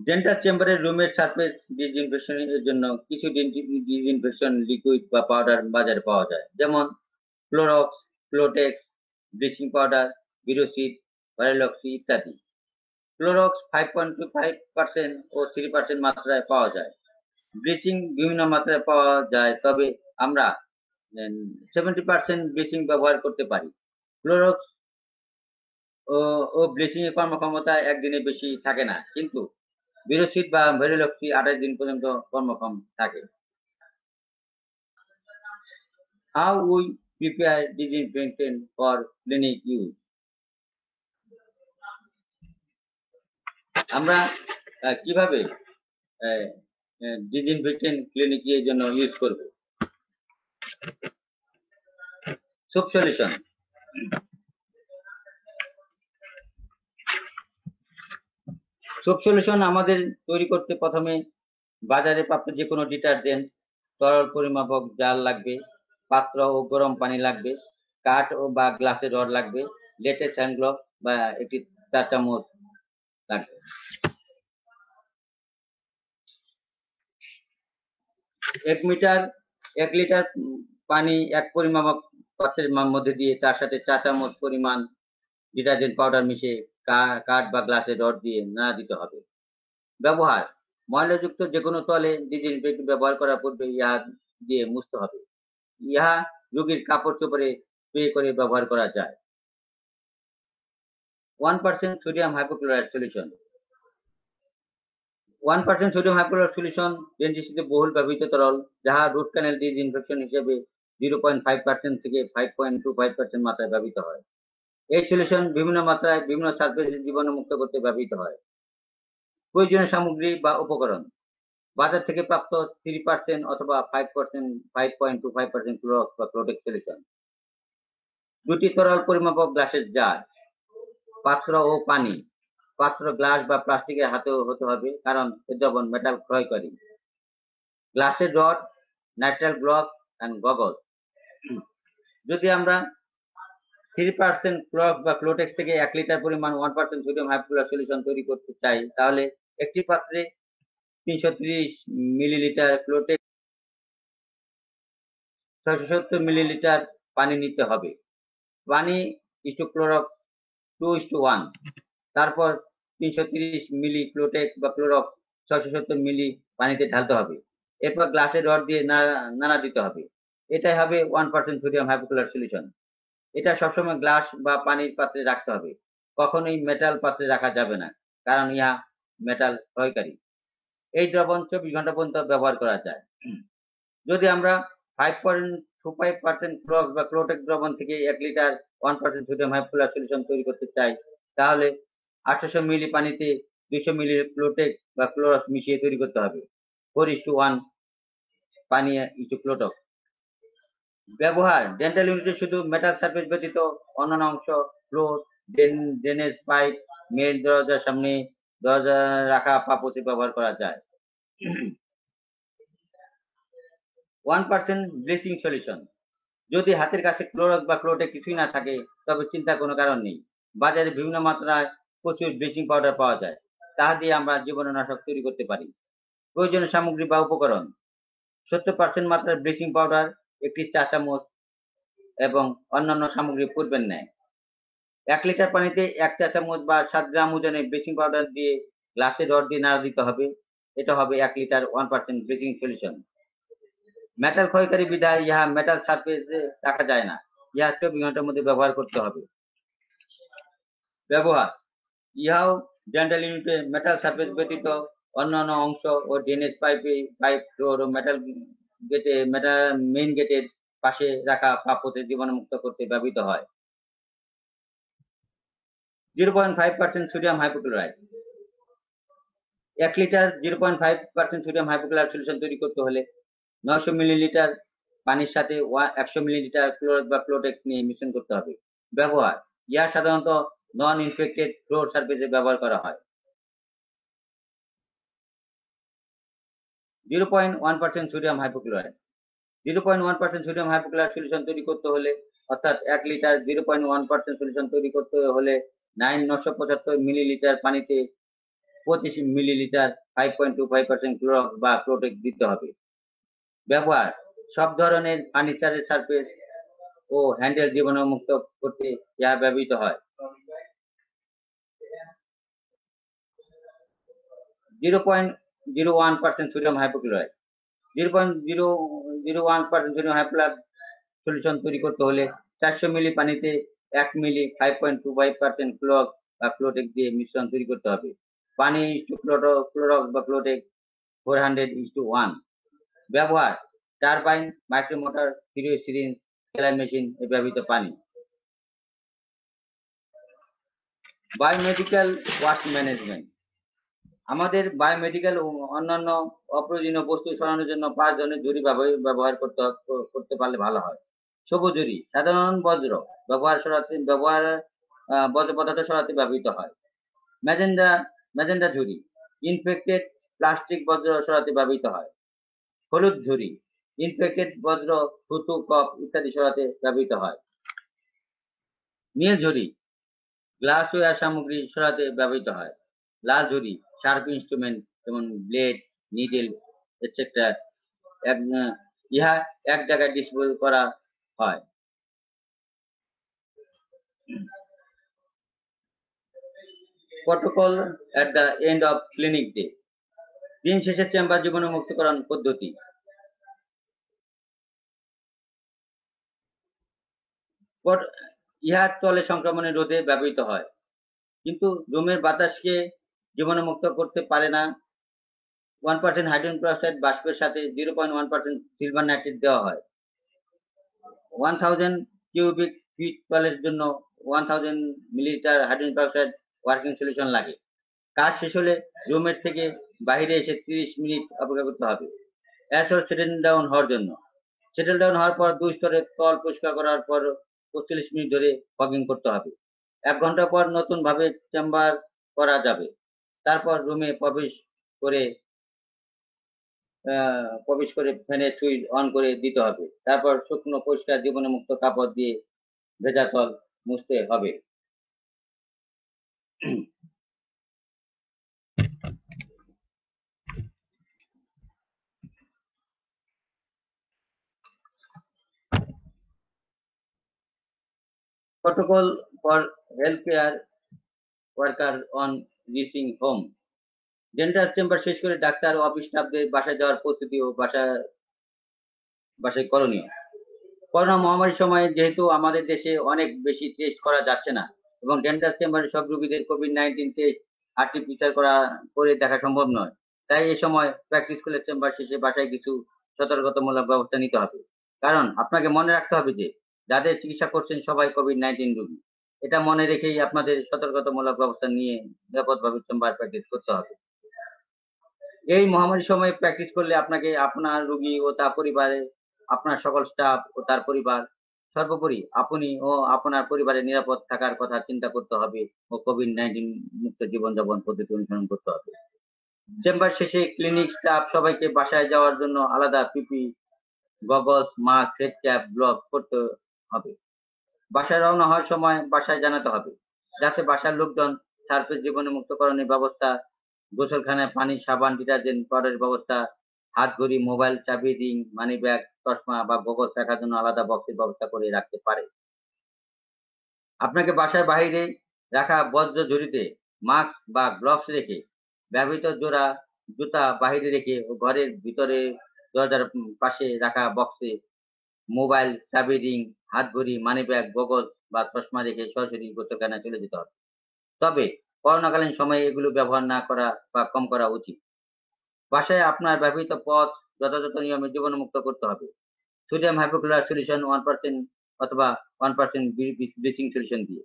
dental চেম্বারের রুমের সারফেস ডিসইনফেকশনের জন্য কিছু ডিসইনফেকশন লিকুইড বা পাউডার বাজারে পাওয়া যায়, যেমন ক্লোরক্স, ক্লোটেক্স, ব্লিচিং পাউডার, বিরোসিড, ভাইরোলক্সি ইত্যাদি। ক্লোরক্স 5.25% ও 3% মাত্রায় পাওয়া যায়। ব্লিচিং বিভিন্ন মাত্রায় পাওয়া যায়, তবে আমরা 70% ব্লিচিং ব্যবহার করতে পারি। ক্লোরক্স ও ব্লিচিং এর কর্মক্ষমতা একদিনে বেশি থাকে না, কিন্তু বিরোসিড বা ভাইরোলক্সি 28 দিন পর্যন্ত কর্মক্ষম থাকে। How we prepare disinfectant for clinic use? আমরা কিভাবে ডিসইনফেক্টেন্ট ক্লিনিকের জন্য ইউজ করব? Soap solution. সোপ সলিউশন আমাদের তৈরি করতে প্রথমে বাজারে প্রাপ্ত যে কোনো ডিটারজেন্ট, তরল পরিমাপক জাল লাগবে, পাত্র ও গরম পানি লাগবে, কাঠ ও বা গ্লাসের রড লাগবে, লেটেক্স হ্যান্ড গ্লোভ বা একটি 4 চামচ লাগবে। 1 লিটার পানি এক পরিমাপক পাত্রের মধ্যে দিয়ে তার সাথে 4 চামচ পরিমাণ ডিটারজেন্ট পাউডার মিশিয়ে কাঠ বা গ্লাসের রড দিয়ে নাড়া দিতে হবে। ব্যবহার: ময়লাযুক্ত যে কোনো তলে ডিসইনফেক্টেন্ট ব্যবহার করার পূর্বে ইহা দিয়ে মুছতে হবে। ইহা রোগীর কাপড় চোপড়ে স্প্রে করে ব্যবহার করা যায়। 1% sodium hypochloride solution. 1% sodium hypochloride solution ডেন্টিস্ট্রিতে বহুল ব্যবহৃত তরল, যাহা রুট ক্যানাল ডিসইনফেকশন হিসেবে 0.5% থেকে 5.25% মাত্রায় ব্যবহৃত হয়। এই সলিউশন বিভিন্ন মাত্রায় বিভিন্ন সারফেস জীবাণুমুক্ত করতে ব্যবহৃত হয়। প্রয়োজনীয় সামগ্রী বা উপকরণ: বাজার থেকে প্রাপ্ত 3% অথবা 5.25% ক্লোরক্স বা ক্লোটেক্স সলিউশন, 2টি তরল পরিমাপক গ্লাসের জার, পাত্র ও পানি। পাত্র গ্লাস বা প্লাস্টিকের হাতেও হতে হবে, কারণ এর দ্রবণ মেটাল ক্ষয়কারী। গ্লাসের rod, nitrile glove and goggles. যদি আমরা 3% ক্লোরক্স বা ক্লোটেক্স থেকে 1 লিটার পরিমাণ 1% সোডিয়াম হাইপোক্লোরাইড সলিউশন তৈরি করতে চাই, তাহলে একটি পাত্রে 330 মিলিলিটার ক্লোটেক্স, 670 মিলিলিটার পানি নিতে হবে। পানি ইস্টু ক্লোরক্স 2:1। তারপর 330 মিলি ক্লোটেক্স বা ক্লোরক্স 670 মিলি পানিতে ঢালতে হবে। এরপর গ্লাসের রড দিয়ে নাড়া দিতে হবে। এটাই হবে 1% সোডিয়াম হাইপোক্লোরাইড সলিউশন। এটা সবসময় গ্লাস বা পানির পাত্রে রাখতে হবে, কখনোই মেটাল পাত্রে রাখা যাবে না, কারণ ইহা মেটাল ক্ষয়কারী। এই দ্রবণ 24 ঘন্টা পর্যন্ত ব্যবহার করা যায়। যদি আমরা 5.25% ক্লোরক্স বা ক্লোটেক্স দ্রবণ থেকে 1 লিটার 1% সোডিয়াম হাইপোক্লোরাইড সলিউশন তৈরি করতে চাই, তাহলে 800 মিলি পানিতে 200 মিলি ক্লোটেক্স বা ক্লোরক্স মিশিয়ে তৈরি করতে হবে। 4:1 পানি ইস্টু ক্লোটক্স। ব্যবহার: ডেন্টাল ইউনিটে শুধু মেটাল সারফেস ব্যতীত অন্যান্য অংশ, ফ্লোর, ড্রেনেজ পাইপ, মেন দরজার সামনে দরজা রাখা পাপোশে ব্যবহার করা যায়। 1% ব্লিচিং সলিউশন। যদি হাতের কাছে ক্লোরক্স বা ক্লোটেক্স কিছুই না থাকে, তবে চিন্তার কোনো কারণ নেই। বাজারে বিভিন্ন মাত্রায় প্রচুর ব্লিচিং পাউডার পাওয়া যায়, তাহা দিয়ে আমরা জীবাণুনাশক তৈরি করতে পারি। প্রয়োজনীয় সামগ্রী বা উপকরণ: 70% মাত্রার ব্লিচিং পাউডার, একটি 4 চামচ এবং অন্যান্য সামগ্রী পূর্বের ন্যায়। 1 লিটার পানিতে 1 চা চামচ বা 7 গ্রাম ওজনের ব্লিচিং পাউডার দিয়ে গ্লাসের রড দিয়ে নাড়া দিতে হবে। এটা হবে 1 লিটার 1% ব্লিচিং সলিউশন। মেটাল ক্ষয়কারী বিধায় ইহা মেটাল সারফেসে রাখা যায় না, ইহা 24 ঘন্টার মধ্যে ব্যবহার করতে হবে। ব্যবহার: ইহাও ডেন্টাল ইউনিটে মেটাল সারফেস ব্যতীত অন্যান্য অংশ ও ড্রেনেজ পাইপ, ফ্লোর ও মেইন গেটের পাশে রাখা পাপোশে জীবাণুমুক্ত করতে ব্যবহৃত হয়। 0.5% sodium hypochlorite. 1 litre 0.5% sodium hypochloride solution তৈরি করতে হলে 900 মিলিলিটার পানির সাথে 100 মিলিলিটার ক্লোরক্স বা ক্লোটেক্স নিয়ে মিশ্রণ করতে হবে। ব্যবহার: ইহা সাধারণত নন ইনফেক্টেড ফ্লোর সারফেসে ব্যবহার করা হয়। 0.1% sodium hypochlorite. 0.1% sodium hypochloride solution তৈরি করতে হলে, অর্থাৎ 1 লিটার 0.1% সলিউশন তৈরি করতে হলে 975 মিলিলিটার পানিতে 25 মিলিলিটার 5.25% ক্লোরক্স বা ক্লোটেক্স দিতে হবে। ব্যবহার: সব ধরনের ফার্নিচারের সারফেস ও হ্যান্ডেল জীবাণুমুক্ত করতে ইহা ব্যবহৃত হয়। 0.01% sodium hypochlorite. 0.001% sodium hypochloride solution তৈরি করতে হলে 400 মিলি পানিতে 1 মিলি 5.25% ক্লোরক বা ক্লোটেক দিয়ে মিশ্রণ তৈরি করতে হবে। পানি ক্লোরক বা ক্লোটেক 400:1। ব্যবহার: টারবাইন, মাইক্রোমোটর, সিরিঞ্জ, সেলাই মেশিন এ ব্যবহৃত পানি। Biomedical waste management. আমাদের বায়োমেডিক্যাল ও অন্যান্য অপ্রয়োজনীয় বস্তু সরানোর জন্য 5 ধরনের ঝুড়ি ব্যবহার করতে পারলে ভালো হয়। সবুজ ঝুড়ি সাধারণ বর্জ্য বর্জ্য পদার্থ সরাতে ব্যবহৃত হয়। ম্যাজেন্ডা ঝুড়ি ইনফেক্টেড প্লাস্টিক বর্জ্য সরাতে ব্যবহৃত হয়। হলুদ ঝুড়ি ইনফেক্টেড বর্জ্য, থুতু, কফ ইত্যাদি সরাতে ব্যবহৃত হয়। নীল ঝুড়ি গ্লাসওয়্যার সামগ্রী সরাতে ব্যবহৃত হয়। লাল ঝুড়ি শার্প ইনস্ট্রুমেন্ট যেমন ব্লেড, নিডেল এটসেট্রা ইহা এক জায়গায় ডিসপোজ করা হয়। Protocol at the end of clinic day. দিন শেষে চেম্বার জীবাণুমুক্তকরণ পদ্ধতি। ইহা তলে সংক্রমণে রোধে ব্যবহৃত হয়, কিন্তু রুমের বাতাসকে জীবাণুমুক্ত করতে পারে না। 1% হাইড্রোজেন পেরোক্সাইড বাষ্পের সাথে 0.1% সিলভার নাইট্রেট দেওয়া হয়। 1000 কিউবিক ফিট তলের জন্য 1000 মিলিলিটার হাইড্রোজেন পেরোক্সাইড ওয়ার্কিং সলিউশন লাগে। কাজ শেষ হলে রুমের থেকে বাইরে এসে 30 মিনিট অপেক্ষা করতে হবে এরশোর সেটেল ডাউন হওয়ার জন্য। সেটেল ডাউন হওয়ার পর 2 স্তরে তল পরিষ্কার করার পর 45 মিনিট ধরে ফগিং করতে হবে। 1 ঘন্টা পর নতুন ভাবে চেম্বার করা যাবে। তারপর রুমে প্রবেশ করে ফ্যানের সুইচ অন করে দিতে হবে। তারপর শুকনো পরিষ্কার জীবাণুমুক্ত কাপড় দিয়ে ভেজা তল মুছতে হবে। Protocol for health care worker on reaching home. Dental chamber শেষ করে ডাক্তার ও অফিস স্টাফদের বাসায় যাওয়ার প্রস্তুতি ও বাসায় করণীয়। করোনা মহামারীর সময় যেহেতু আমাদের দেশে অনেক বেশি টেস্ট করা যাচ্ছে না এবং ডেন্টাল চেম্বারে সব রোগীদের কোভিড-19 টেস্ট আরটি-পিসিআর করে দেখা সম্ভব নয়, তাই এই সময় প্র্যাকটিস স্কুলের চেম্বার শেষে বাসায় কিছু সতর্কতামূলক ব্যবস্থা নিতে হবে। কারণ আপনাকে মনে রাখতে হবে যে যাদের চিকিৎসা করছেন সবাই কোভিড-19 রোগী। এটা মনে রেখেই আপনাদের সতর্কতামূলক ব্যবস্থা নিয়ে নিরাপদভাবে চেম্বার প্র্যাকটিস করতে হবে। এই মহামারীর সময় প্র্যাকটিস করলে আপনাকে, আপনার রোগী ও তার পরিবারে, আপনার সকল স্টাফ ও তার পরিবার, সর্বোপরি আপনি ও আপনার পরিবারের নিরাপদ থাকার কথা চিন্তা করতে হবে ও কোভিড-19 মুক্ত জীবনযাপন পদ্ধতি অনুসরণ করতে হবে। চেম্বার শেষে ক্লিনিক স্টাফ সবাইকে বাসায় যাওয়ার জন্য আলাদা PP, goggles, mask, head cap, glove করতে হবে। বাসায় রওনা হওয়ার সময় বাসায় জানাতে হবে, যাতে বাসার লোকজন সার্ফেস জীবাণুমুক্তকরণের ব্যবস্থা, গোসলখানায় পানি, সাবান, ডিটারজেন্ট পাউডারের ব্যবস্থা, হাত ঘড়ি, মোবাইল, চাবি, রিং, মানি ব্যাগ, চশমা বা গগলস রাখার জন্য আলাদা বক্সের ব্যবস্থা করে রাখতে পারে। আপনাকে বাসার বাইরে রাখা বজ্র ঝুড়িতে মাস্ক বা গ্লোভস রেখে, ব্যবহৃত জোড়া জুতা বাহিরে রেখে ও ঘরের ভিতরে দরজার পাশে রাখা বক্সে মোবাইল, চাবি, রিং, হাত ঘড়ি, মানি ব্যাগ, গগলস বা চশমা রেখে সরাসরি গোসলখানায় চলে যেতে হবে। তবে করোনাকালীন সময়ে এগুলো ব্যবহার না করা বা কম করা উচিত। বাসায় আপনার ব্যবহৃত পথ যথাযথ নিয়মে জীবাণুমুক্ত করতে হবে। সোডিয়াম হাইপোক্লোরাইড সলিউশন 1% অথবা 1% ব্লিচিং সলিউশন দিয়ে।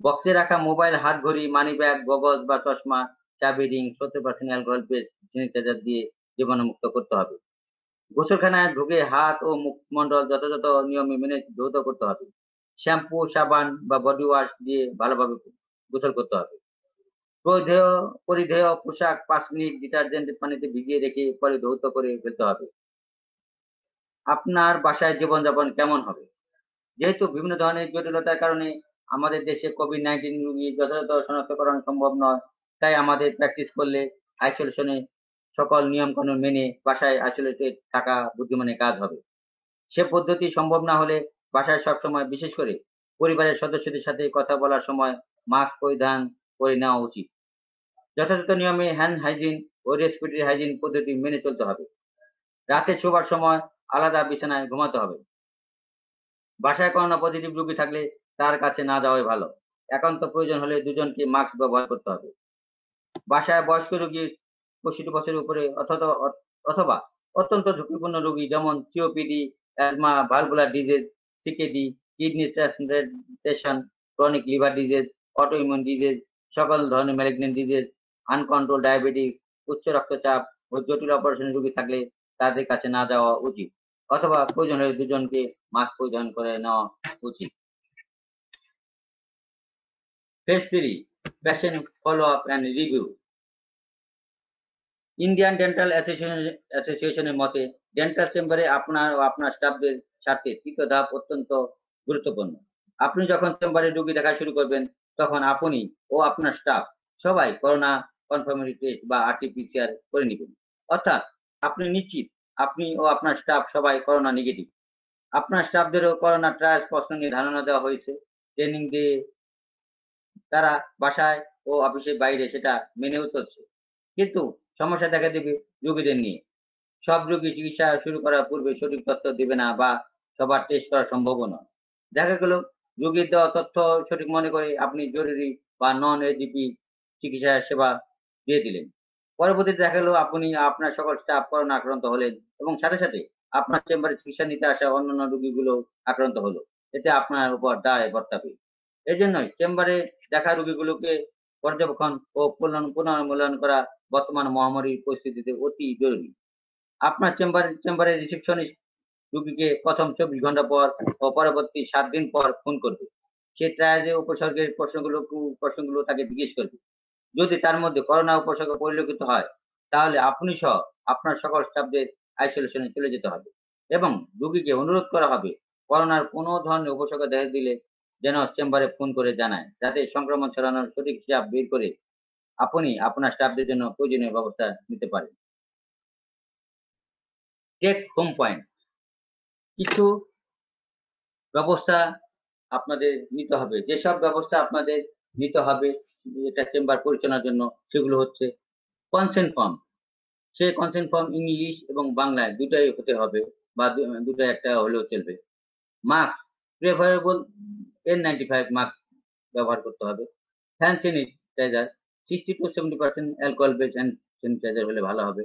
বক্সে রাখা মোবাইল, হাত ঘড়ি, মানি ব্যাগ, গগলস বা চশমা, চাবি, রিং 70% অ্যালকোহল বেসড স্যানিটাইজার দিয়ে জীবাণুমুক্ত করতে হবে। গোসলখানায় ঢুকে হাত ও মুখমণ্ডল যথাযথ নিয়মে মেনে ধৌত করতে হবে। শ্যাম্পু, সাবান বা বডি ওয়াশ দিয়ে ভালোভাবে গোসল করতে হবে। পরিধেয় পোশাক 5 মিনিট ডিটারজেন্ট পানিতে ভিজিয়ে রেখে পরে ধৌত করে ফেলতে হবে। আপনার বাসায় জীবনযাপন কেমন হবে? যেহেতু বিভিন্ন ধরনের জটিলতার কারণে আমাদের দেশে কোভিড-19 রোগী যথাযথ শনাক্তকরণ সম্ভব নয়, তাই আমাদের প্র্যাকটিস করলে আইসোলেশনে সকল নিয়মকানুন মেনে বাসায় আইসোলেটেড থাকা বুদ্ধিমানের কাজ হবে। সে পদ্ধতি সম্ভব না হলে বাসায় সবসময়, বিশেষ করে পরিবারের সদস্যদের সাথে কথা বলার সময় মাস্ক পরিধান করে নেওয়া উচিত। যথাযথ নিয়মে হ্যান্ড হাইজিন ও রেসপিরেটরি হাইজিন পদ্ধতি মেনে চলতে হবে। রাতে শোবার সময় আলাদা বিছানায় ঘুমাতে হবে। বাসায় করোনা পজিটিভ রোগী থাকলে তার কাছে না যাওয়াই ভালো। একান্ত প্রয়োজন হলে দুজনকে মাস্ক ব্যবহার করতে হবে। বাসায় বয়স্ক রোগীর 65 বছরের উপরে অথবা অত্যন্ত ঝুঁকিপূর্ণ রোগী যেমন COPD, asthma, valvular disease, CKD, kidney transplantation, chronic liver disease, autoimmune disease, সকল ধরনের ম্যালিগন্যান্ট ডিজিজ, আনকন্ট্রোল ডায়াবেটিস, উচ্চ রক্তচাপ ও জটিল অপারেশনের রোগী থাকলে তাদের কাছে না যাওয়া উচিত, অথবা প্রয়োজন হলে দুজনকে মাস্ক পরিধান করে নেওয়া উচিত। Phase 3, patient follow up and review. Indian dental অ্যাসোসিয়েশনের মতে ডেন্টাল চেম্বারে আপনার ও আপনার স্টাফদের স্বার্থে তৃতীয় ধাপ অত্যন্ত গুরুত্বপূর্ণ। আপনি যখন চেম্বারে রোগী দেখা শুরু করবেন তখন আপনি ও আপনার স্টাফ সবাই করোনা কনফার্মেটরি টেস্ট বা RT-PCR করে নেবেন। অর্থাৎ আপনি নিশ্চিত আপনি ও আপনার স্টাফ সবাই করোনা নেগেটিভ। আপনার স্টাফদেরও করোনা ট্রায়াল প্রশ্ন নিয়ে ধারণা দেওয়া হয়েছে। ট্রেনিং দিয়ে তারা বাসায় ও অফিসের বাইরে সেটা মেনেও চলছে। কিন্তু সমস্যা দেখা দেবে রোগীদের নিয়ে। সব রোগী চিকিৎসা শুরু করার পূর্বে সঠিক তথ্য দেবে না বা সবার টেস্ট করা সম্ভবও নয়। দেখা গেল রোগীর দেওয়া তথ্য সঠিক মনে করে আপনি জরুরি বা নন এজিপি চিকিৎসা সেবা দিয়ে দিলেন। পরবর্তীতে দেখা গেল আপনি আপনার সকল স্টাফ করোনা আক্রান্ত হলেন এবং সাথে সাথে আপনার চেম্বারে চিকিৎসা নিতে আসা অন্যান্য রোগীগুলো আক্রান্ত হলো। এতে আপনার উপর দায় বর্তাবে। এই জন্যই চেম্বারে দেখা রোগীগুলোকে পর্যবেক্ষণ ও পুনর্মূল্যায়ন করা বর্তমান মহামারীর পরিস্থিতিতে অতি জরুরি। আপনার চেম্বারে রিসেপশনিস্ট রোগীকে প্রথম 24 ঘন্টা পর ও পরবর্তী 7 দিন পর ফোন করবে। সে ট্রায়ালে উপসর্গের প্রশ্নগুলো তাকে জিজ্ঞেস করবে। যদি তার মধ্যে করোনা উপসর্গ পরিলক্ষিত হয় তাহলে আপনি সহ আপনার সকল স্টাফদের আইসোলেশনে চলে যেতে হবে এবং রোগীকে অনুরোধ করা হবে করোনার কোনো ধরনের উপসর্গ দেখা দিলে যেন চেম্বারে ফোন করে জানায়, যাতে সংক্রমণ ছড়ানোর সঠিক হিসাব বের করে আপনি আপনার স্টাফদের জন্য প্রয়োজনীয় ব্যবস্থা নিতে পারেন। Take home point. কিছু ব্যবস্থা আপনাদের নিতে হবে। যেসব ব্যবস্থা আপনাদের নিতে হবে এটা চেম্বার পরিচালনার জন্য সেগুলো হচ্ছে কনসেন্ট ফর্ম। সেই কনসেন্ট ফর্ম ইংলিশ এবং বাংলায় দুটাই হতে হবে বা দুটো একটা হলেও চলবে। মাস্ক, প্রেফারেবল N95 মাস্ক ব্যবহার করতে হবে। Hand sanitiser 60 to 70% alcohol base hand sanitiser হলে ভালো হবে।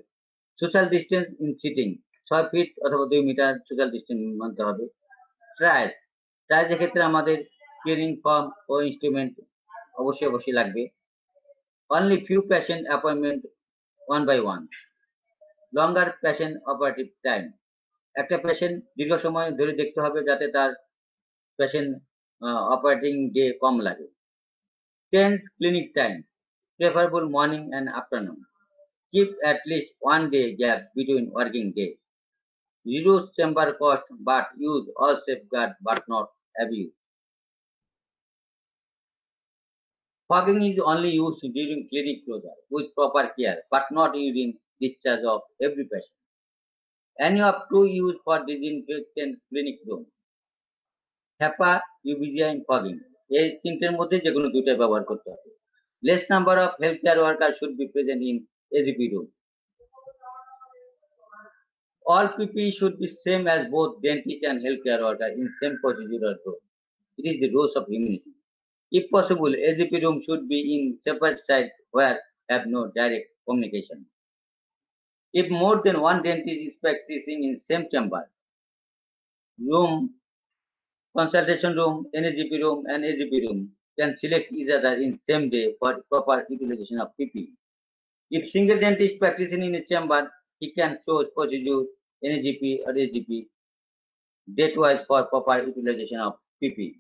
Social distance in sitting 6 feet অথবা 2 মিটার সোশ্যাল ডিস্টেন্স মানতে হবে। ট্রায়ালের ক্ষেত্রে আমাদের ক্লিনিং ফর্ম ও ইনস্ট্রুমেন্ট অবশ্যই লাগবে। Only few patient appointment 1 by 1। Longer patient operative time. একটা পেশেন্ট দীর্ঘ সময় ধরে দেখতে হবে যাতে তার পেশেন্ট অপারেটিং ডে কম লাগে। Tense clinic time, preferable morning and afternoon. Keep at least 1 day gap between working days. Reduce chamber cost but use all safeguards but not abuse. Fogging is only used during clinic closure with proper care but not using discharge of every patient. Any of 2 use for disinfectant clinic room. HEPA, UBGI and fogging. এই তিনটের মধ্যে যে কোনো দুইটা ব্যবহার করতে হবে। Less number of healthcare workers should be present in AGP room. All PPE should be same as both dentist and healthcare workers in same procedural room. It is the rules of immunity. If possible, AGP room should be in separate sites where have no direct communication. If more than one dentist is practicing in same chamber, room, consultation room, NAGP room and AGP room can select each other in same day for proper utilization of PPE. If single dentist practicing in a chamber, he can choose procedure NAGP or AGP date-wise for proper utilization of PPE.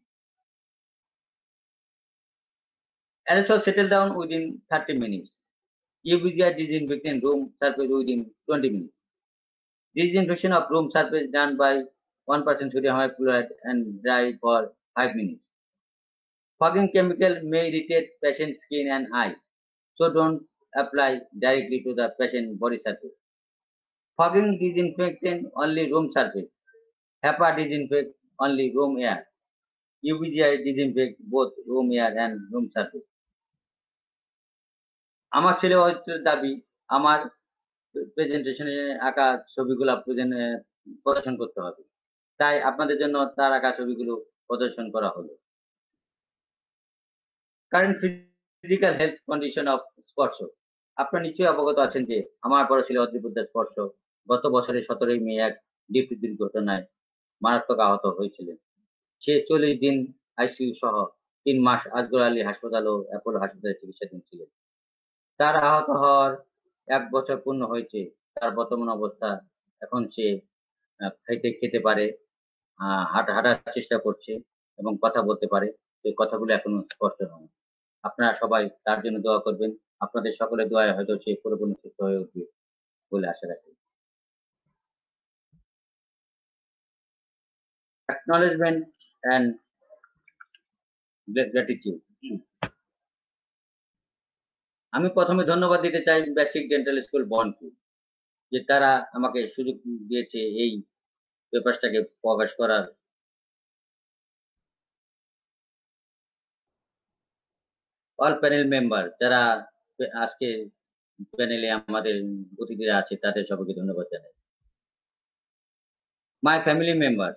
Aerosol settle down within 30 minutes. UBGI disinfectant room surface within 20 minutes. Disinfection of room surface done by 1% sodium hypochlorite and dry for 5 minutes. Fogging chemical may irritate patient skin and eye, so don't apply directly to the patient body surface. Fogging disinfectant only room surface. HEPA disinfect only room air. UBGI disinfect both room air and room surface. আমার ছেলে অজিতের দাবি আমার প্রেজেন্টেশনে আঁকা ছবিগুলা প্রদর্শন করতে হবে। তাই আপনাদের জন্য তার আঁকা ছবিগুলো প্রদর্শন করা হলো। Current physical health condition of স্পর্শ। আপনারা নিশ্চয়ই অবগত আছেন যে আমার বড় ছেলে অদ্রিত পোদ্দার স্পর্শ গত বছরের 17ই মে এক ডিউটি দুর্ঘটনায় মারাত্মক আহত হয়েছিলেন। সে 40 দিন আইসিইউ সহ 3 মাস আজগর আলী হাসপাতাল ও অ্যাপোলো হাসপাতালে চিকিৎসাধীন ছিলেন। তার আহত হওয়ার 1 বছর পূর্ণ হয়েছে। তার বর্তমান অবস্থা এখন সে খেতে পারে, হাঁটার চেষ্টা করছে এবং কথা বলতে পারে। এই কথাগুলো এখনো স্পষ্ট নয়। আপনারা সবাই তার জন্য দোয়া করবেন। আপনাদের সকলের দোয়ায় হয়তো সে পুরোপুরি সুস্থ হয়ে উঠবে বলে আশা রাখি। Acknowledgement and gratitude. আমি প্রথমে ধন্যবাদ দিতে চাই বেসিক ডেন্টাল স্কুল বন্ডকে, যে তারা আমাকে সুযোগ দিয়েছে এই পেপারসটাকে প্রকাশ করার। অল প্যানেল মেম্বার যারা আজকে প্যানেলে আমাদের অতিথিরা আছে তাদের সবাইকে ধন্যবাদ জানাই। মাই ফ্যামিলি মেম্বার,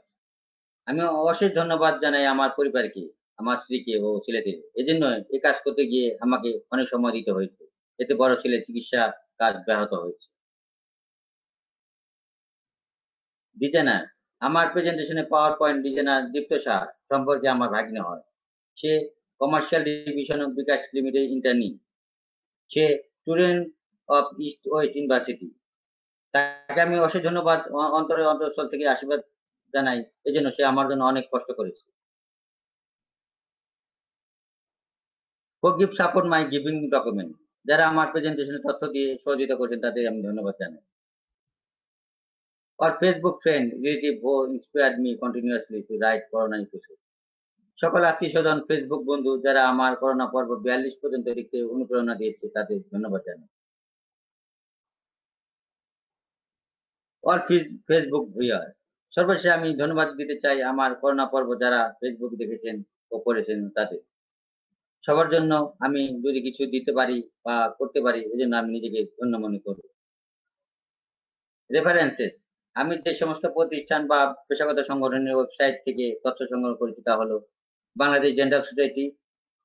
আমি অশেষ ধন্যবাদ জানাই আমার পরিবারকে, আমার স্ত্রীকে ও ছেলেদের। এজন্য এই কাজ করতে গিয়ে আমাকে অনেক সময় দিতে হয়েছে। এতে বড় ছেলের চিকিৎসা কাজ ব্যাহত হয়েছে। ডিজাইনার, আমার প্রেজেন্টেশনে power point designer Dipto Shah সম্পর্কে আমার ভাগ্নে হয়। সে commercial division of bKash limited internee. সে student of East West University. তাকে আমি অশেষ ধন্যবাদ অন্তঃস্থল থেকে আশীর্বাদ জানাই। এজন্য সে আমার জন্য অনেক কষ্ট করেছে। Forgive support my giving document. যারা আমার প্রেজেন্টেশনে তথ্য দিয়ে সহযোগিতা করেছেন তাদের আমি ধন্যবাদ জানাই। Or Facebook friend, relative who inspired me continuously to write corona episode. সকল আত্মীয়স্বজন, ফেসবুক বন্ধু যারা আমার করোনা পর্ব 42 পর্যন্ত লিখতে অনুপ্রেরণা দিয়েছে তাদের ধন্যবাদ জানাই। Or ফেসবুক ভিউয়ার, সর্বশেষে আমি ধন্যবাদ দিতে চাই আমার করোনা পর্ব যারা ফেসবুক দেখেছেন ও পড়েছেন তাদের। সবার জন্য আমি যদি কিছু দিতে পারি বা করতে পারি এজন্য আমি নিজেকে ধন্য মনে করব। রেফারেন্সেস, আমি যে সমস্ত প্রতিষ্ঠান বা পেশাগত সংগঠনের ওয়েবসাইট থেকে তথ্য সংগ্রহ করেছি তা হলো Bangladesh dental society,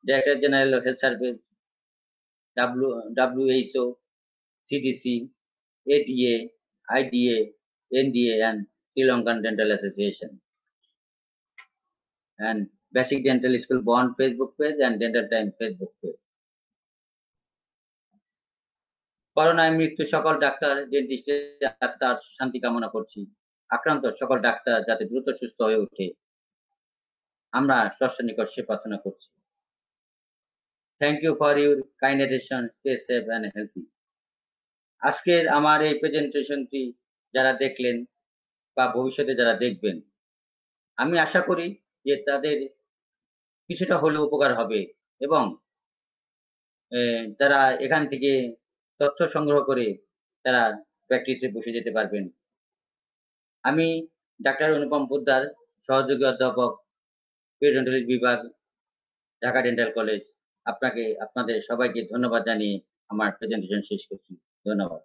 director general of health service, WHO, CDC, ADA, IDA, NDA and Sri Lankan Dental Association, and Basic Dental School Bond Facebook page and Dental Time Facebook page. করোনায় মৃত্যু সকল ডাক্তার, ডেন্টিস্টের আত্মার শান্তি কামনা করছি। আক্রান্ত সকল ডাক্তার যাতে দ্রুত সুস্থ হয়ে ওঠে আমরা স্রষ্টার নিকট সে প্রার্থনা করছি। Thank you for your kind attention, stay safe and healthy. আজকের আমার এই প্রেজেন্টেশনটি যারা দেখলেন বা ভবিষ্যতে যারা দেখবেন, আমি আশা করি যে তাদের কিছুটা হলেও উপকার হবে এবং তারা এখান থেকে তথ্য সংগ্রহ করে তারা প্র্যাকটিসে বসে যেতে পারবেন। আমি ডাক্তার অনুপম পোদ্দার, সহযোগী অধ্যাপক, পেরিওডন্টালজি বিভাগ, ঢাকা ডেন্টাল কলেজ। আপনাদের সবাইকে ধন্যবাদ জানিয়ে আমার প্রেজেন্টেশন শেষ করছি। ধন্যবাদ।